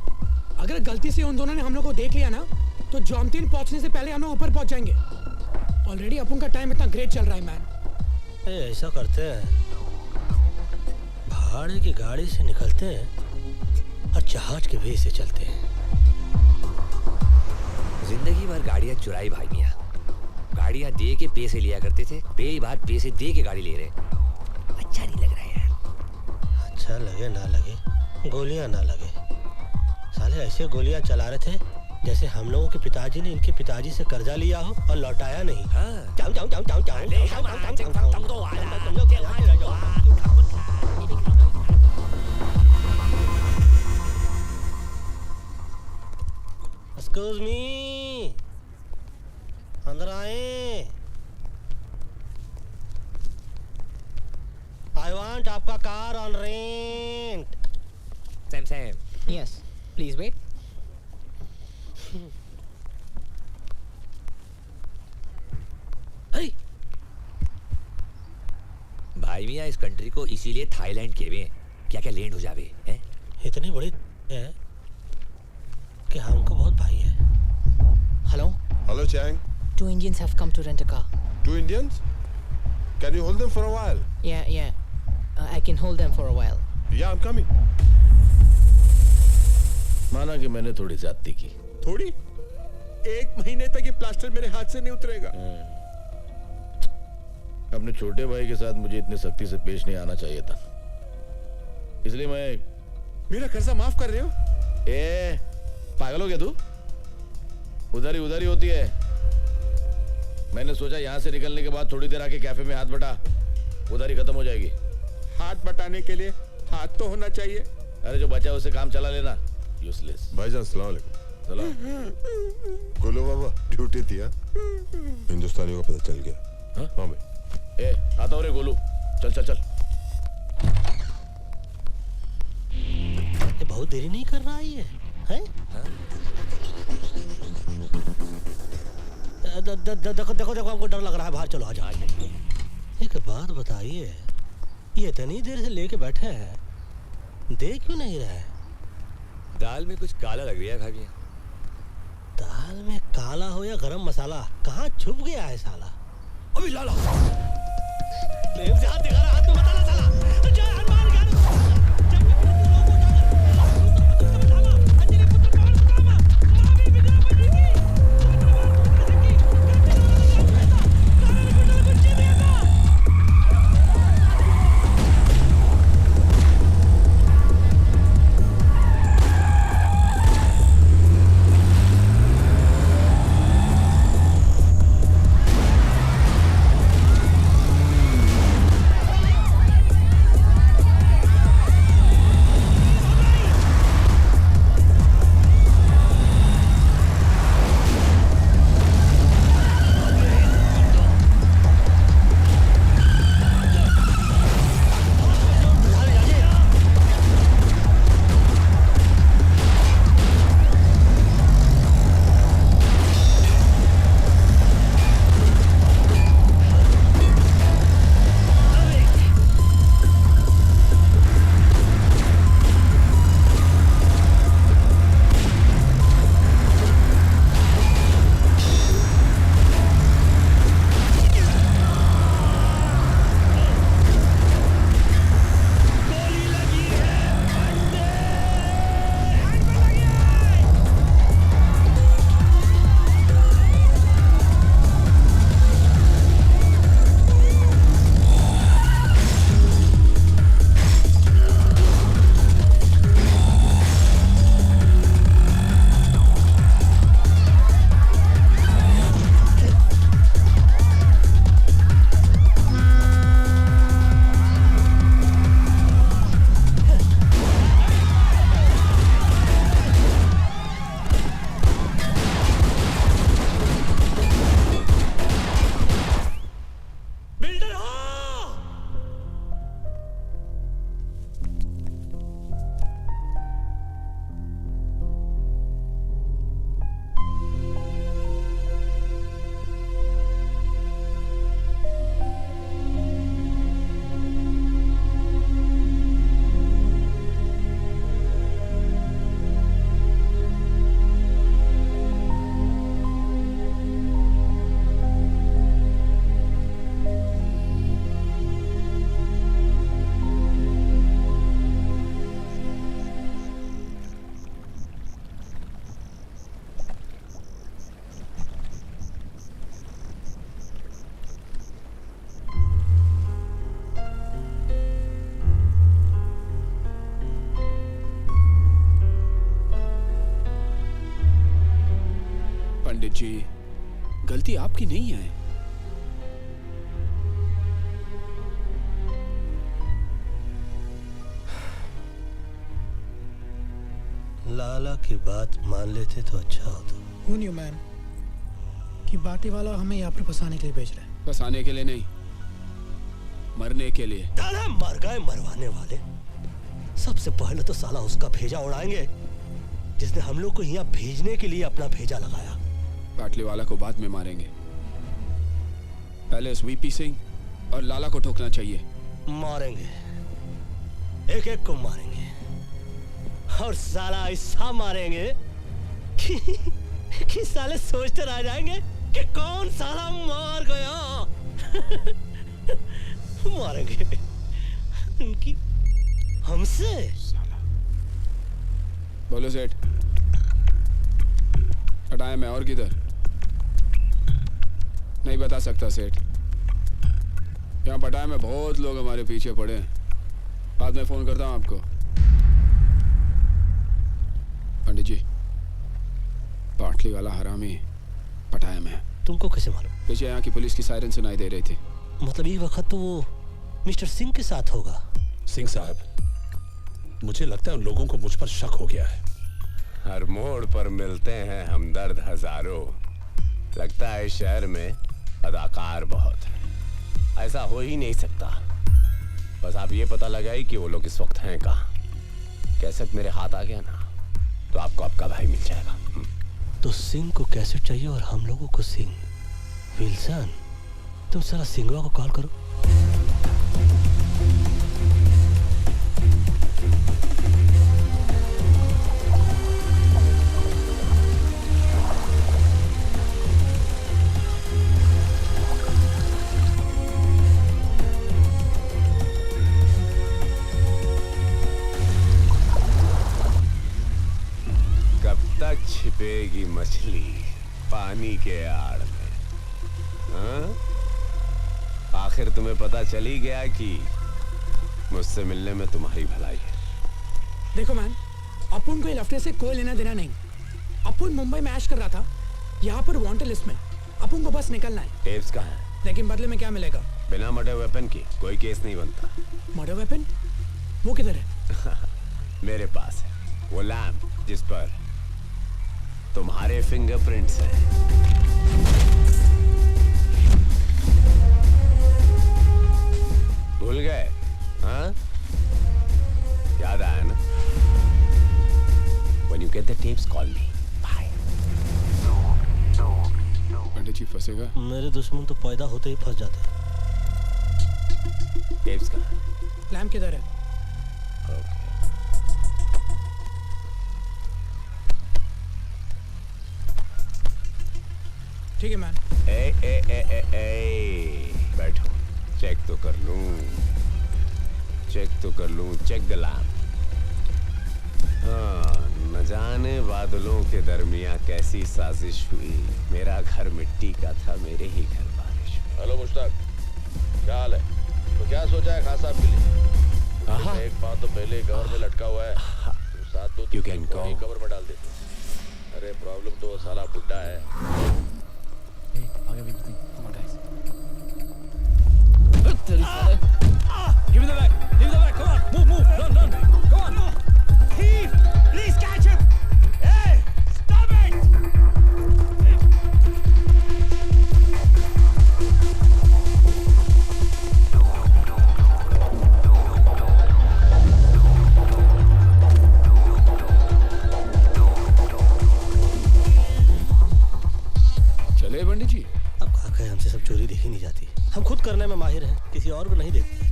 अगर गलती से उन दोनों ने हम लोग को देख लिया ना, तो जॉमटेन पहुंचने से पहले हम लोग ऊपर पहुंच जाएंगे। ऑलरेडी अपन का टाइम इतना ग्रेट चल रहा है मैन। ऐसा करते हैं, भाड़े की गाड़ी से निकलते हैं और जहाज के वे से चलते हैं। जिंदगी भर गाड़ियां चुराई भाई मियाँ। गाड़ियां दे के पैसे लिया करते थे, कई बार पैसे दे के गाड़ी ले रहे। अच्छा नहीं लग रहा है यार। अच्छा लगे ना लगे, गोलियां ना लगे, साले ऐसे गोलियां चला रहे थे जैसे हम लोगों के पिताजी ने इनके पिताजी से कर्जा लिया हो और लौटाया नहीं। एक्सक्यूज मी, अंदर आए। आई वांट आपका car on rent. Yes, please wait. मियाँ इस कंट्री को इसीलिए थाईलैंड के हुए क्या क्या लैंड हो जावे हैं? इतनी बड़ी है कि हमको बहुत भाई है। Hello? Hello, Chang. 2 Indians have come to rent a car. 2 Indians? Can you hold them for a while? Yeah. I can hold them for a while. Yeah, I'm coming. माना कि मैंने थोड़ी ज्यादती की। थोड़ी? 1 महीने तक ये प्लास्टर मेरे हाथ से नहीं उतरेगा। अपने छोटे भाई के साथ मुझे इतनी सख्ती से पेश नहीं आना चाहिए था, इसलिए मैं। मेरा कर्जा माफ कर रहे हो? पागल हो गया तू? उधारी होती है। मैंने सोचा यहाँ से निकलने के बाद थोड़ी देर आके कैफे में हाथ बटा, उधारी खत्म हो जाएगी। हाथ बटाने के लिए हाथ तो होना चाहिए। अरे जो बचा उसे काम चला लेना, यूजलेस। भाईजान सलाम अलैकुम। सलाम। गोलू बाबा ड्यूटी थी। हिंदुस्तानियों का पता चल गया। हाँ भाई। आता हो रे गोलू, चल। ये बहुत देरी नहीं कर रहा है ये, हैं? देखो हमको डर लग रहा है, बाहर चलो, आ एक बात बताइए, ये इतनी देर से लेके बैठे हैं, देख क्यों नहीं रहे? दाल में कुछ काला लग रहा है भाभी। दाल में काला हो या गरम मसाला, कहाँ छुप गया है साला? अभी लाला हाथ दिखा रहा, हाथ में मसाला साला। पंडित जी, गलती आपकी नहीं है। लाला की बात मान लेते तो अच्छा होता। Who knew, man, कि बाटी वाला हमें यहाँ पर फंसाने के लिए भेज रहा है? फंसाने के लिए नहीं, मरने के लिए। दादा मर गए मरवाने वाले। सबसे पहले तो साला उसका भेजा उड़ाएंगे जिसने हम लोग को यहाँ भेजने के लिए अपना भेजा लगाया। बाटली वाला को बाद में मारेंगे, पहले उस वीपी सिंह और लाला को ठोकना चाहिए। मारेंगे, एक एक को मारेंगे और साला ऐसा मारेंगे कि साले सोचते रह जाएंगे कि कौन साला मार गया। मारेंगे उनकी हमसे। बोलो सेठ, हटाए मैं और किधर? नहीं बता सकता सेठ। यहाँ पटाए में बहुत लोग हमारे पीछे पड़े हैं। बाद में फोन करता हूँ आपको। पंडित जी, बाटली वाला हरामी पटाया में। तुमको कैसे मालूम? पीछे यहाँ की पुलिस की सायरन सुनाई दे रही थी। मतलब ये वक्त तो वो मिस्टर सिंह के साथ होगा। सिंह साहब, मुझे लगता है उन लोगों को मुझ पर शक हो गया है। हर मोड़ पर मिलते हैं हमदर्द हजारों। लगता है शहर में अदाकार बहुत है। ऐसा हो ही नहीं सकता। बस आप ये पता लगाइए कि वो लोग इस वक्त हैं कहाँ। कैसेट मेरे हाथ आ गया ना तो आपको आपका भाई मिल जाएगा। तो सिंह को कैसेट चाहिए और हम लोगों को सिंह। विल्सन, तुम सारा सिंगवा को कॉल करो। छिपेगी मछली पानी के आड़ में। हाँ? आखिर तुम्हें पता चल ही गया कि मुझसे मिलने में तुम्हारी भलाई है। देखो मैन, अपुन को लफ्टे से कोई लेना देना नहीं। अपुन मुंबई में ऐश कर रहा था, यहाँ पर वांटेड लिस्ट में। अपुन को बस निकलना है। टेप्स कहाँ हैं? लेकिन बदले में क्या मिलेगा? बिना मर्डर वेपन की कोई केस नहीं बनता। Murder weapon? वो किधर है? मेरे पास है वो लैम्प जिस पर तुम्हारे फिंगरप्रिंट्स हैं। भूल गए? हाँ? याद आया ना? When you get the tapes, call me. Bye. पंडित जी फंसेगा? मेरे दुश्मन तो पैदा होते ही फंस जाते हैं। टेप्स कहाँ? लैम्प किधर है? ठीक है मैन। बैठो, चेक तो कर लूं। Check the lamp. हाँ, न जाने बादलों के दरमियां कैसी साजिश हुई। मेरा घर मिट्टी का था, मेरे ही घर बारिश। हेलो मुश्ताक, क्या हाल है? तो क्या सोचा है खास साहब के लिए? एक बात तो पहले कवर में लटका हुआ है, तुम साथ तो कवर में डाल देते। अरे प्रॉब्लम तो साला बुड्ढा है। Give me the bag. Give me the bag. Come on. Move. Run. Come on. Thief! Please catch him! Hey! Stop it! चले पंडित जी। अब कहा कहे हमसे सब चोरी देखी नहीं जाती। हम खुद करने में माहिर हैं, किसी और को नहीं देखते।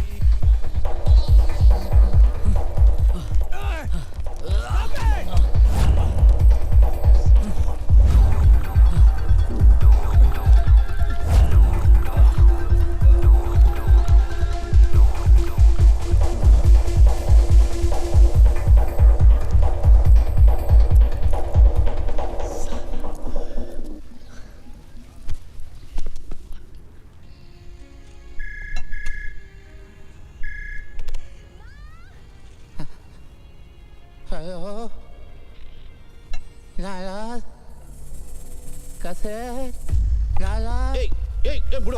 हेलो लाला कैसे लाला बुढ़ो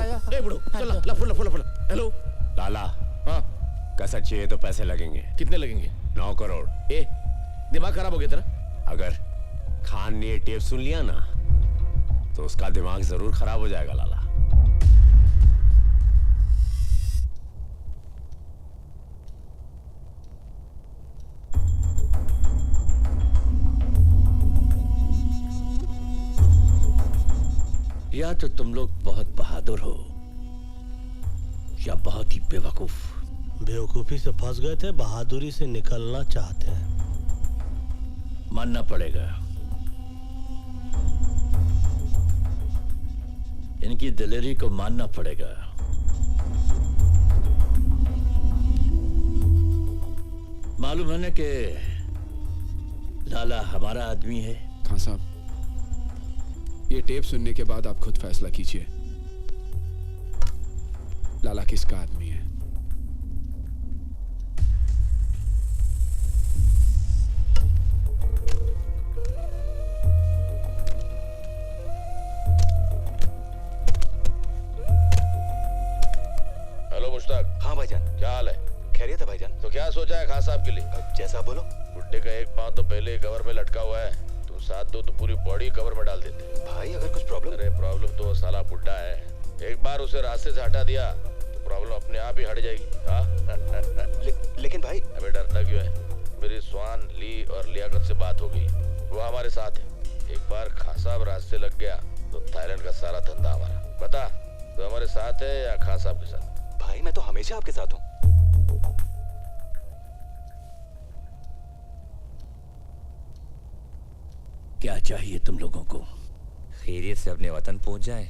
चल ला फुल हेलो लाला। हाँ कैसेट चाहिए तो पैसे लगेंगे। कितने लगेंगे? 9 करोड़। दिमाग खराब हो गया तेरा? अगर खान ने ये टेप सुन लिया ना तो उसका दिमाग जरूर खराब हो जाएगा लाला। या तो तुम लोग बहुत बहादुर हो या बहुत ही बेवकूफ। बेवकूफी से फंस गए थे, बहादुरी से निकलना चाहते हैं। मानना पड़ेगा, इनकी दिलेरी को मानना पड़ेगा। मालूम है ना कि लाला हमारा आदमी है। खान साहब, ये टेप सुनने के बाद आप खुद फैसला कीजिए, लाला किसका आदमी है। हेलो मुश्ताक। हाँ भाईजान। क्या हाल है? खैरियत है भाईजान। तो क्या सोचा है खास साहब के लिए? जैसा बोलो। बुड्ढे का एक पांव तो पहले ही कवर में लटका हुआ है, तुम साथ दो तो पूरी बॉडी कवर में डाल देते। भाई अगर कुछ प्रॉब्लम? अरे प्रॉब्लम तो साला बुड्ढा है, एक बार उसे रास्ते से हटा दिया तो प्रॉब्लम अपने आप ही हट जाएगी। हाँ? लेकिन भाई। अबे डरता क्यों है? मेरी स्वान, ली और लियाकत से बात हो गई, वो हमारे साथ है। एक बार खान साहब रास्ते लग गया तो थाईलैंड का सारा धंधा हमारा। बता, तो हमारे साथ है या खान साहब के साथ? भाई मैं तो हमेशा आपके साथ हूँ। क्या चाहिए तुम लोगों को? खैरियत से अपने वतन पहुंच जाए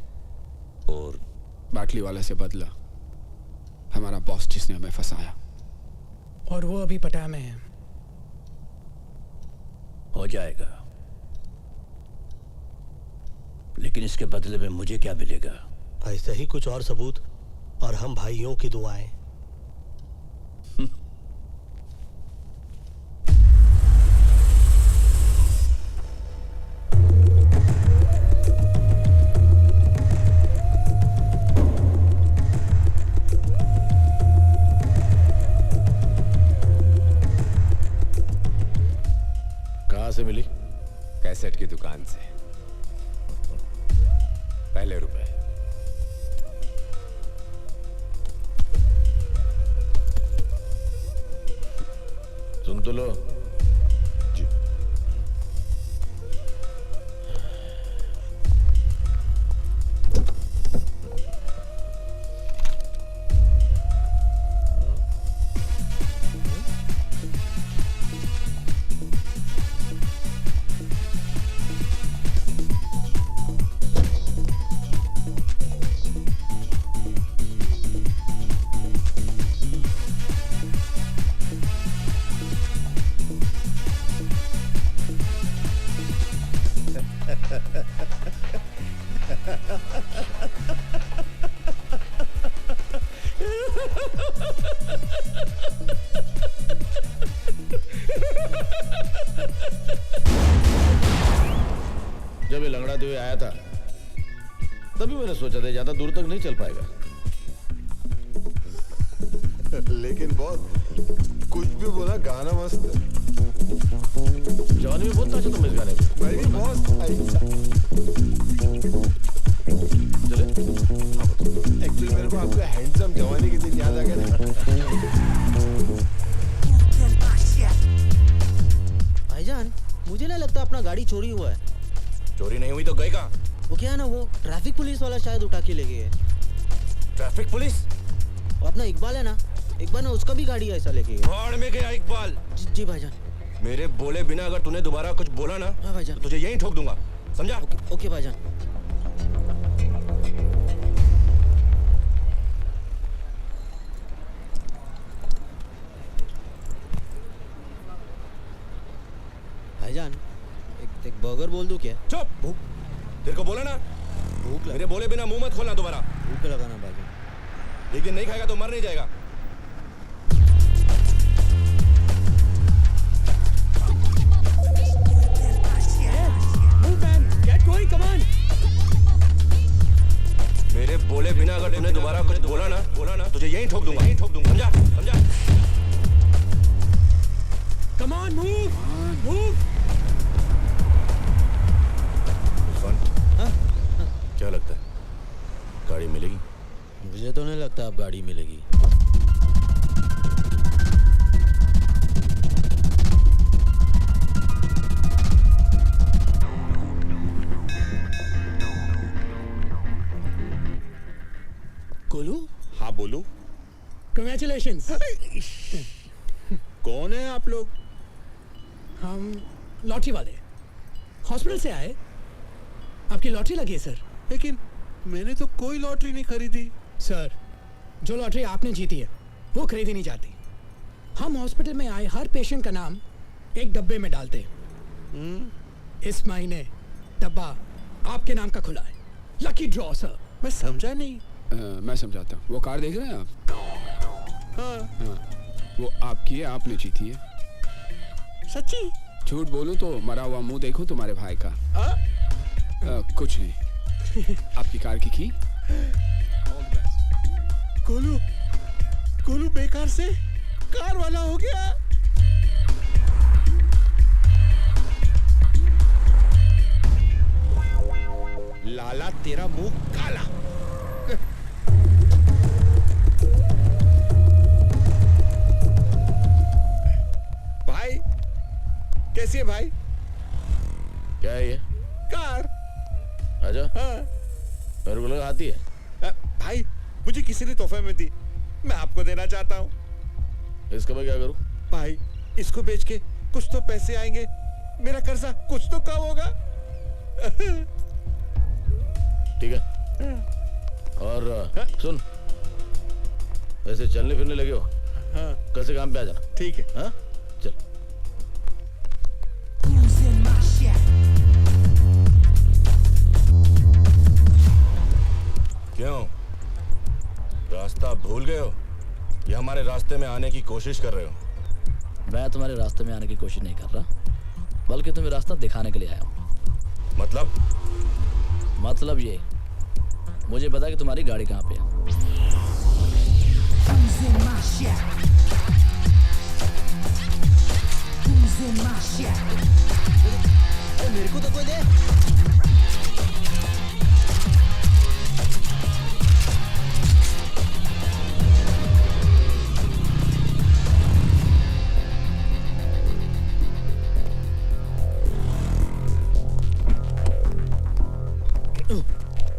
और बाटली वाले से बदला, हमारा बॉस जिसने हमें फंसाया। और वो अभी पटा में है। हो जाएगा, लेकिन इसके बदले में मुझे क्या मिलेगा? ऐसे ही कुछ और सबूत और हम भाइयों की दुआएं। कहाँ से मिली? कैसेट की दुकान से। पहले रुपए। सुन तो लो। जी। जब ये लंगड़ाते हुए आया था तभी मैंने सोचा था ज्यादा दूर तक नहीं चल पाएगा। लेकिन बॉस कुछ भी बोला, गाना मस्त है। जॉनी भी बहुत अच्छा तुम इस गाने में। मैं भी बॉस ऐसा। चले। एक्चुअली मेरे को आपका हैंडसम जवानी के दिन याद आ गया था। भाईजान, मुझे नहीं लगता अपना गाड़ी चोरी हुआ है। चोरी नहीं हुई तो गए कहाँ? वो क्या है ना, वो ट्रैफिक पुलिस वाला शायद उठा के ले गए है। Traffic police? और अपना इकबाल है ना, इकबाल ने उसका भी गाड़ी ऐसा लेके गया। भाड़ में गया इकबाल। जी भाईजान। मेरे बोले बिना अगर तूने दोबारा कुछ बोला ना, हाँ भाईजान, तो तुझे यहीं ठोक दूंगा, समझा? ओके भाईजान। भाईजान, एक बर्गर बोल दूं क्या? चुप। तेरे को बोला ना, भूख मेरे बोले बिना मुंह मत खोलना दोबारा। भूख लगाना भाईजान। एक दिन नहीं खाएगा तो मर नहीं जाएगा। मेरे बोले बिना अगर तूने दोबारा कुछ बोला ना, तुझे यहीं ठोक दूंगा, समझा? समझा? Come on, move, move. क्या लगता है गाड़ी मिलेगी? मुझे तो नहीं लगता अब गाड़ी मिलेगी। गोलू? हाँ बोलू। Congratulations. कौन है आप लोग? हम लॉटरी वाले हॉस्पिटल से आए, आपकी लॉटरी लगी है सर। लेकिन मैंने तो कोई लॉटरी नहीं खरीदी। सर, जो लॉटरी आपने जीती है वो खरीदी नहीं जाती। हम हॉस्पिटल में आए हर पेशेंट का नाम एक डब्बे में डालते हैं। इस महीने डब्बा आपके नाम का खुला है। Lucky draw sir. मैं समझा नहीं। मैं समझाता हूँ। वो कार देख रहे हैं आप? हाँ। वो आपकी है, आपने जीती है। सच्ची? झूठ बोलूं तो मरा हुआ मुंह देखो तुम्हारे भाई का। कुछ नहीं। आपकी कार की की? गोलू, गोलू बेकार से कार वाला हो गया। लाला तेरा मुंह काला। भाई कैसी है भाई? क्या है ये? कार। आजा। हाँ। मेरे को लगा आती है। भाई मुझे किसी ने तोहफे में दी, मैं आपको देना चाहता हूँ। इसका मैं क्या करूँ? भाई इसको बेच के कुछ तो पैसे आएंगे, मेरा कर्जा कुछ तो कम होगा। ठीक है। और सुन, ऐसे चलने फिरने लगे हो, हाँ। कल से काम पे आ जाना। ठीक है। हाँ चल। क्यों, रास्ता भूल गए हो या हमारे रास्ते में आने की कोशिश कर रहे हो? मैं तुम्हारे रास्ते में आने की कोशिश नहीं कर रहा, बल्कि तुम्हें रास्ता दिखाने के लिए आया हूँ। मतलब ये, मुझे पता कि तुम्हारी गाड़ी कहाँ पे है। मेरे को तो कोई दे।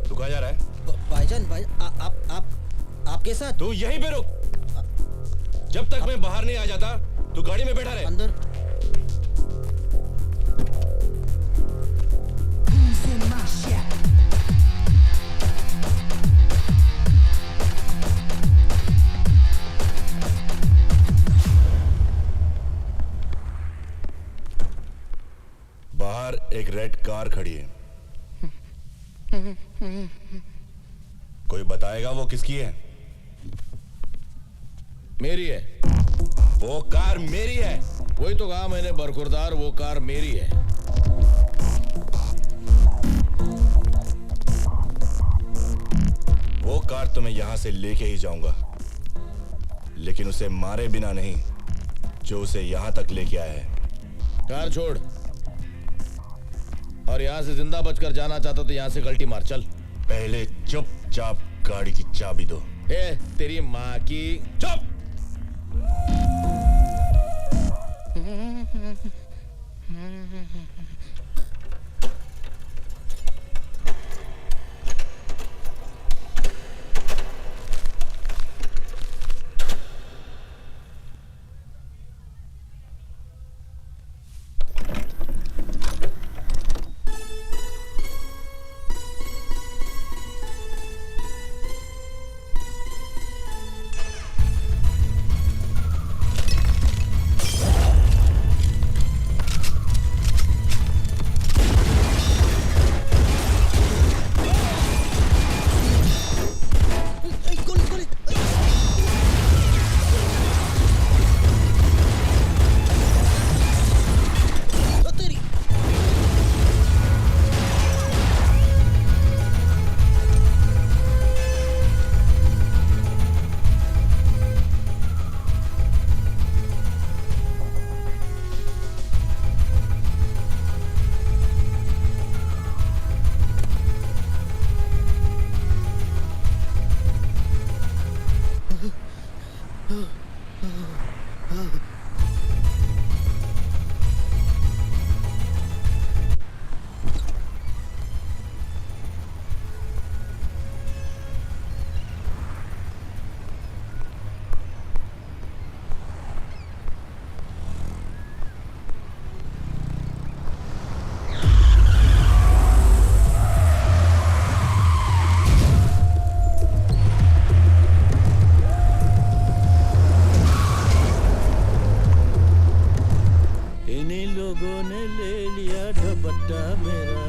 तू कहाँ जा रहा है? भाईजान, भाई आपके साथ। तू यहीं पे रुक, जब तक मैं बाहर नहीं आ जाता तू गाड़ी में बैठा रहे। अंदर। बाहर एक रेड कार खड़ी है, कोई बताएगा वो किसकी है? मेरी है। वो कार मेरी है। वही तो कहा मैंने बरखुरदार, वो कार मेरी है। वो कार तो मैं यहां से लेके ही जाऊंगा, लेकिन उसे मारे बिना नहीं जो उसे यहां तक लेके आया है। कार छोड़, और यहां से जिंदा बचकर जाना चाहता तो यहां से गलती मार। चल। पहले चुपचाप गाड़ी की चाबी दो। ए, तेरी माँ की। चुप। लिया दुपट्टा मेरा।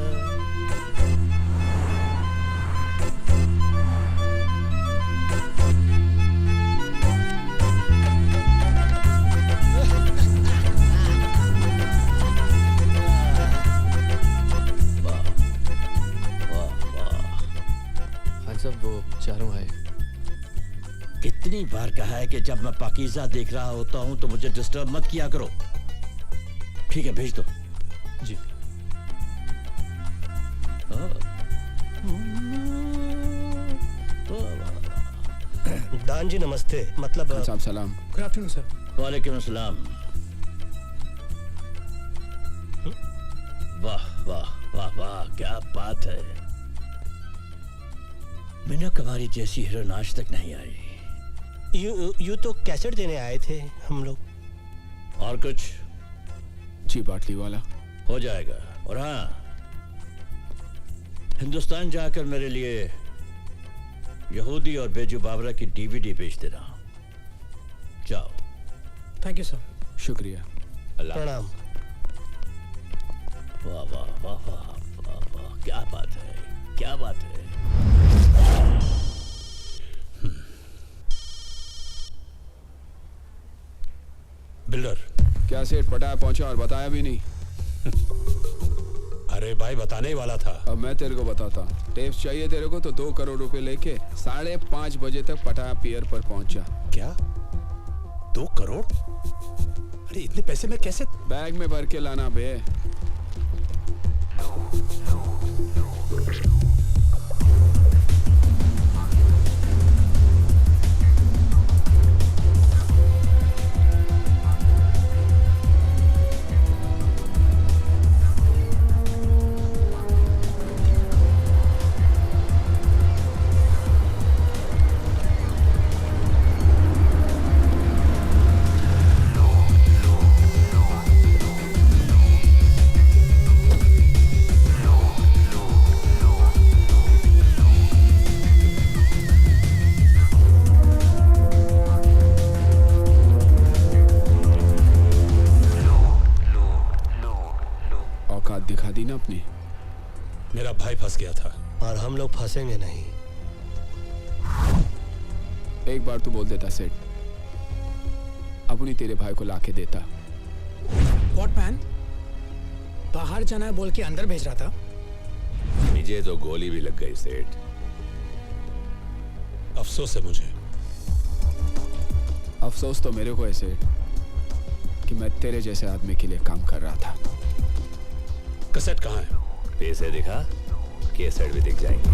सब वो चारों है। कितनी बार कहा है कि जब मैं पाकीज़ा देख रहा होता हूं तो मुझे डिस्टर्ब मत किया करो। ठीक है, भेज दो। जी। दान जी नमस्ते। मतलब साहब सलाम। Good afternoon sir. वालेकुम अस्सलाम। वाह वाह वाह वाह, क्या बात है। मीना कुमारी जैसी हीरोइन आज तक नहीं आई। यू तो कैसेट देने आए थे हम लोग। और कुछ? जी बाटली वाला हो जाएगा। और हाँ, हिंदुस्तान जाकर मेरे लिए यहूदी और बेजू बाबरा की डीवीडी भेज देना। जाओ। Thank you sir. शुक्रिया। प्रणाम। वाह वाह वाह वाह वाह वाह, क्या बात है, क्या बात है। बिल्डर क्या सेठ पटाया पहुंचा और बताया भी नहीं? अरे भाई, बताने ही वाला था। अब मैं तेरे को बताता हूँ। टेप्स चाहिए तेरे को तो 2 करोड़ रुपए लेके 5:30 बजे तक पटाया पियर पर पहुंचा। क्या 2 करोड़? अरे इतने पैसे में कैसे? बैग में भर के लाना बे। दिखा दी ना अपनी। मेरा भाई फंस गया था और हम लोग फंसेंगे नहीं। एक बार तू बोल देता सेठ, अपनी तेरे भाई को लाके देता। What man? बाहर जाना है बोल के अंदर भेज रहा था। मुझे तो गोली भी लग गई सेठ। अफसोस है मुझे। अफसोस तो मेरे को है सेठ कि मैं तेरे जैसे आदमी के लिए काम कर रहा था। कैसेट कहाँ है? पैसे दिखा, कैसेट भी दिख जाएंगे।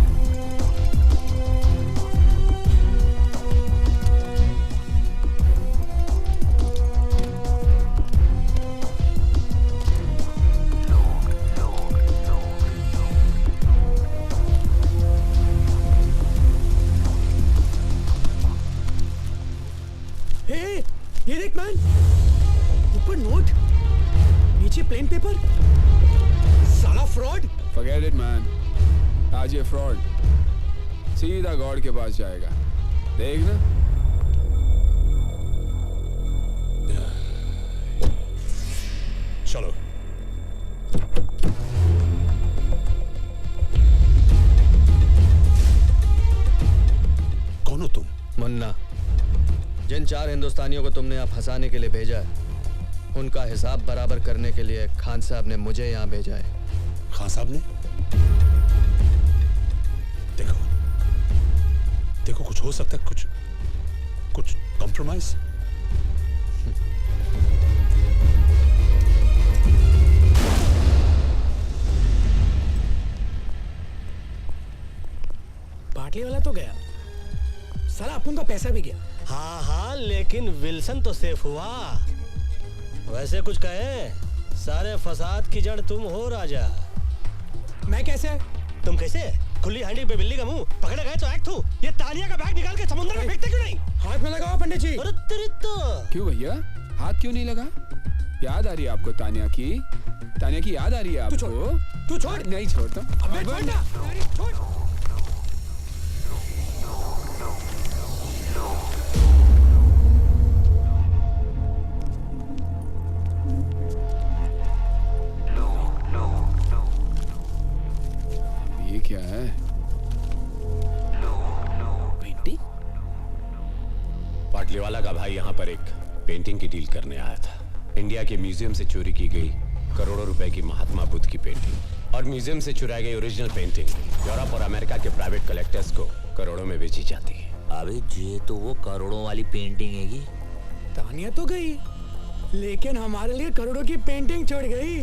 हे, ये देख मैन, ऊपर नोट, नीचे प्लेन पेपर। साला फ्रॉड। Forget it man, आज ये फ्रॉड सीधा गॉड के पास जाएगा, देख ना। चलो। कौन हो तुम? मुन्ना, जिन 4 हिंदुस्तानियों को तुमने यहाँ फंसाने के लिए भेजा है, उनका हिसाब बराबर करने के लिए खान साहब ने मुझे यहाँ भेजा है। खान साहब ने? देखो देखो, कुछ हो सकता है, कुछ कॉम्प्रोमाइज। बाटली वाला तो गया, साला अपन का पैसा भी गया। हाँ हाँ, लेकिन विल्सन तो सेफ हुआ। वैसे कुछ कहे, सारे फसाद की जड़ तुम हो राजा। मैं कैसे? तुम कैसे? खुली हांडी पे बिल्ली का मुंह पकड़े गए तो एक्ट हूँ। ये तानिया का बैग निकाल के समुद्र में फेंकते क्यों नहीं? हाथ में लगाओ पंडित जी। अरे तेरी तो। क्यों भैया, हाथ क्यों नहीं लगा? याद आ रही है आपको तानिया की? तानिया की याद आ रही है आपको? तू छोड़। नहीं छोड़ता। अबे छोड़ ना। छोड़। पेंटिंग की डील करने आया था। इंडिया के म्यूजियम से चोरी की गई करोड़ों रुपए की महात्मा बुद्ध की पेंटिंग और म्यूजियम से चुराई गई ओरिजिनल पेंटिंग यूरोप और अमेरिका के प्राइवेट कलेक्टर्स को करोड़ों में बेची जाती है। अबे ये तो वो करोड़ों वाली पेंटिंग हैगी। तानिया तो गई, लेकिन हमारे लिए करोड़ों की पेंटिंग छोड़ गई।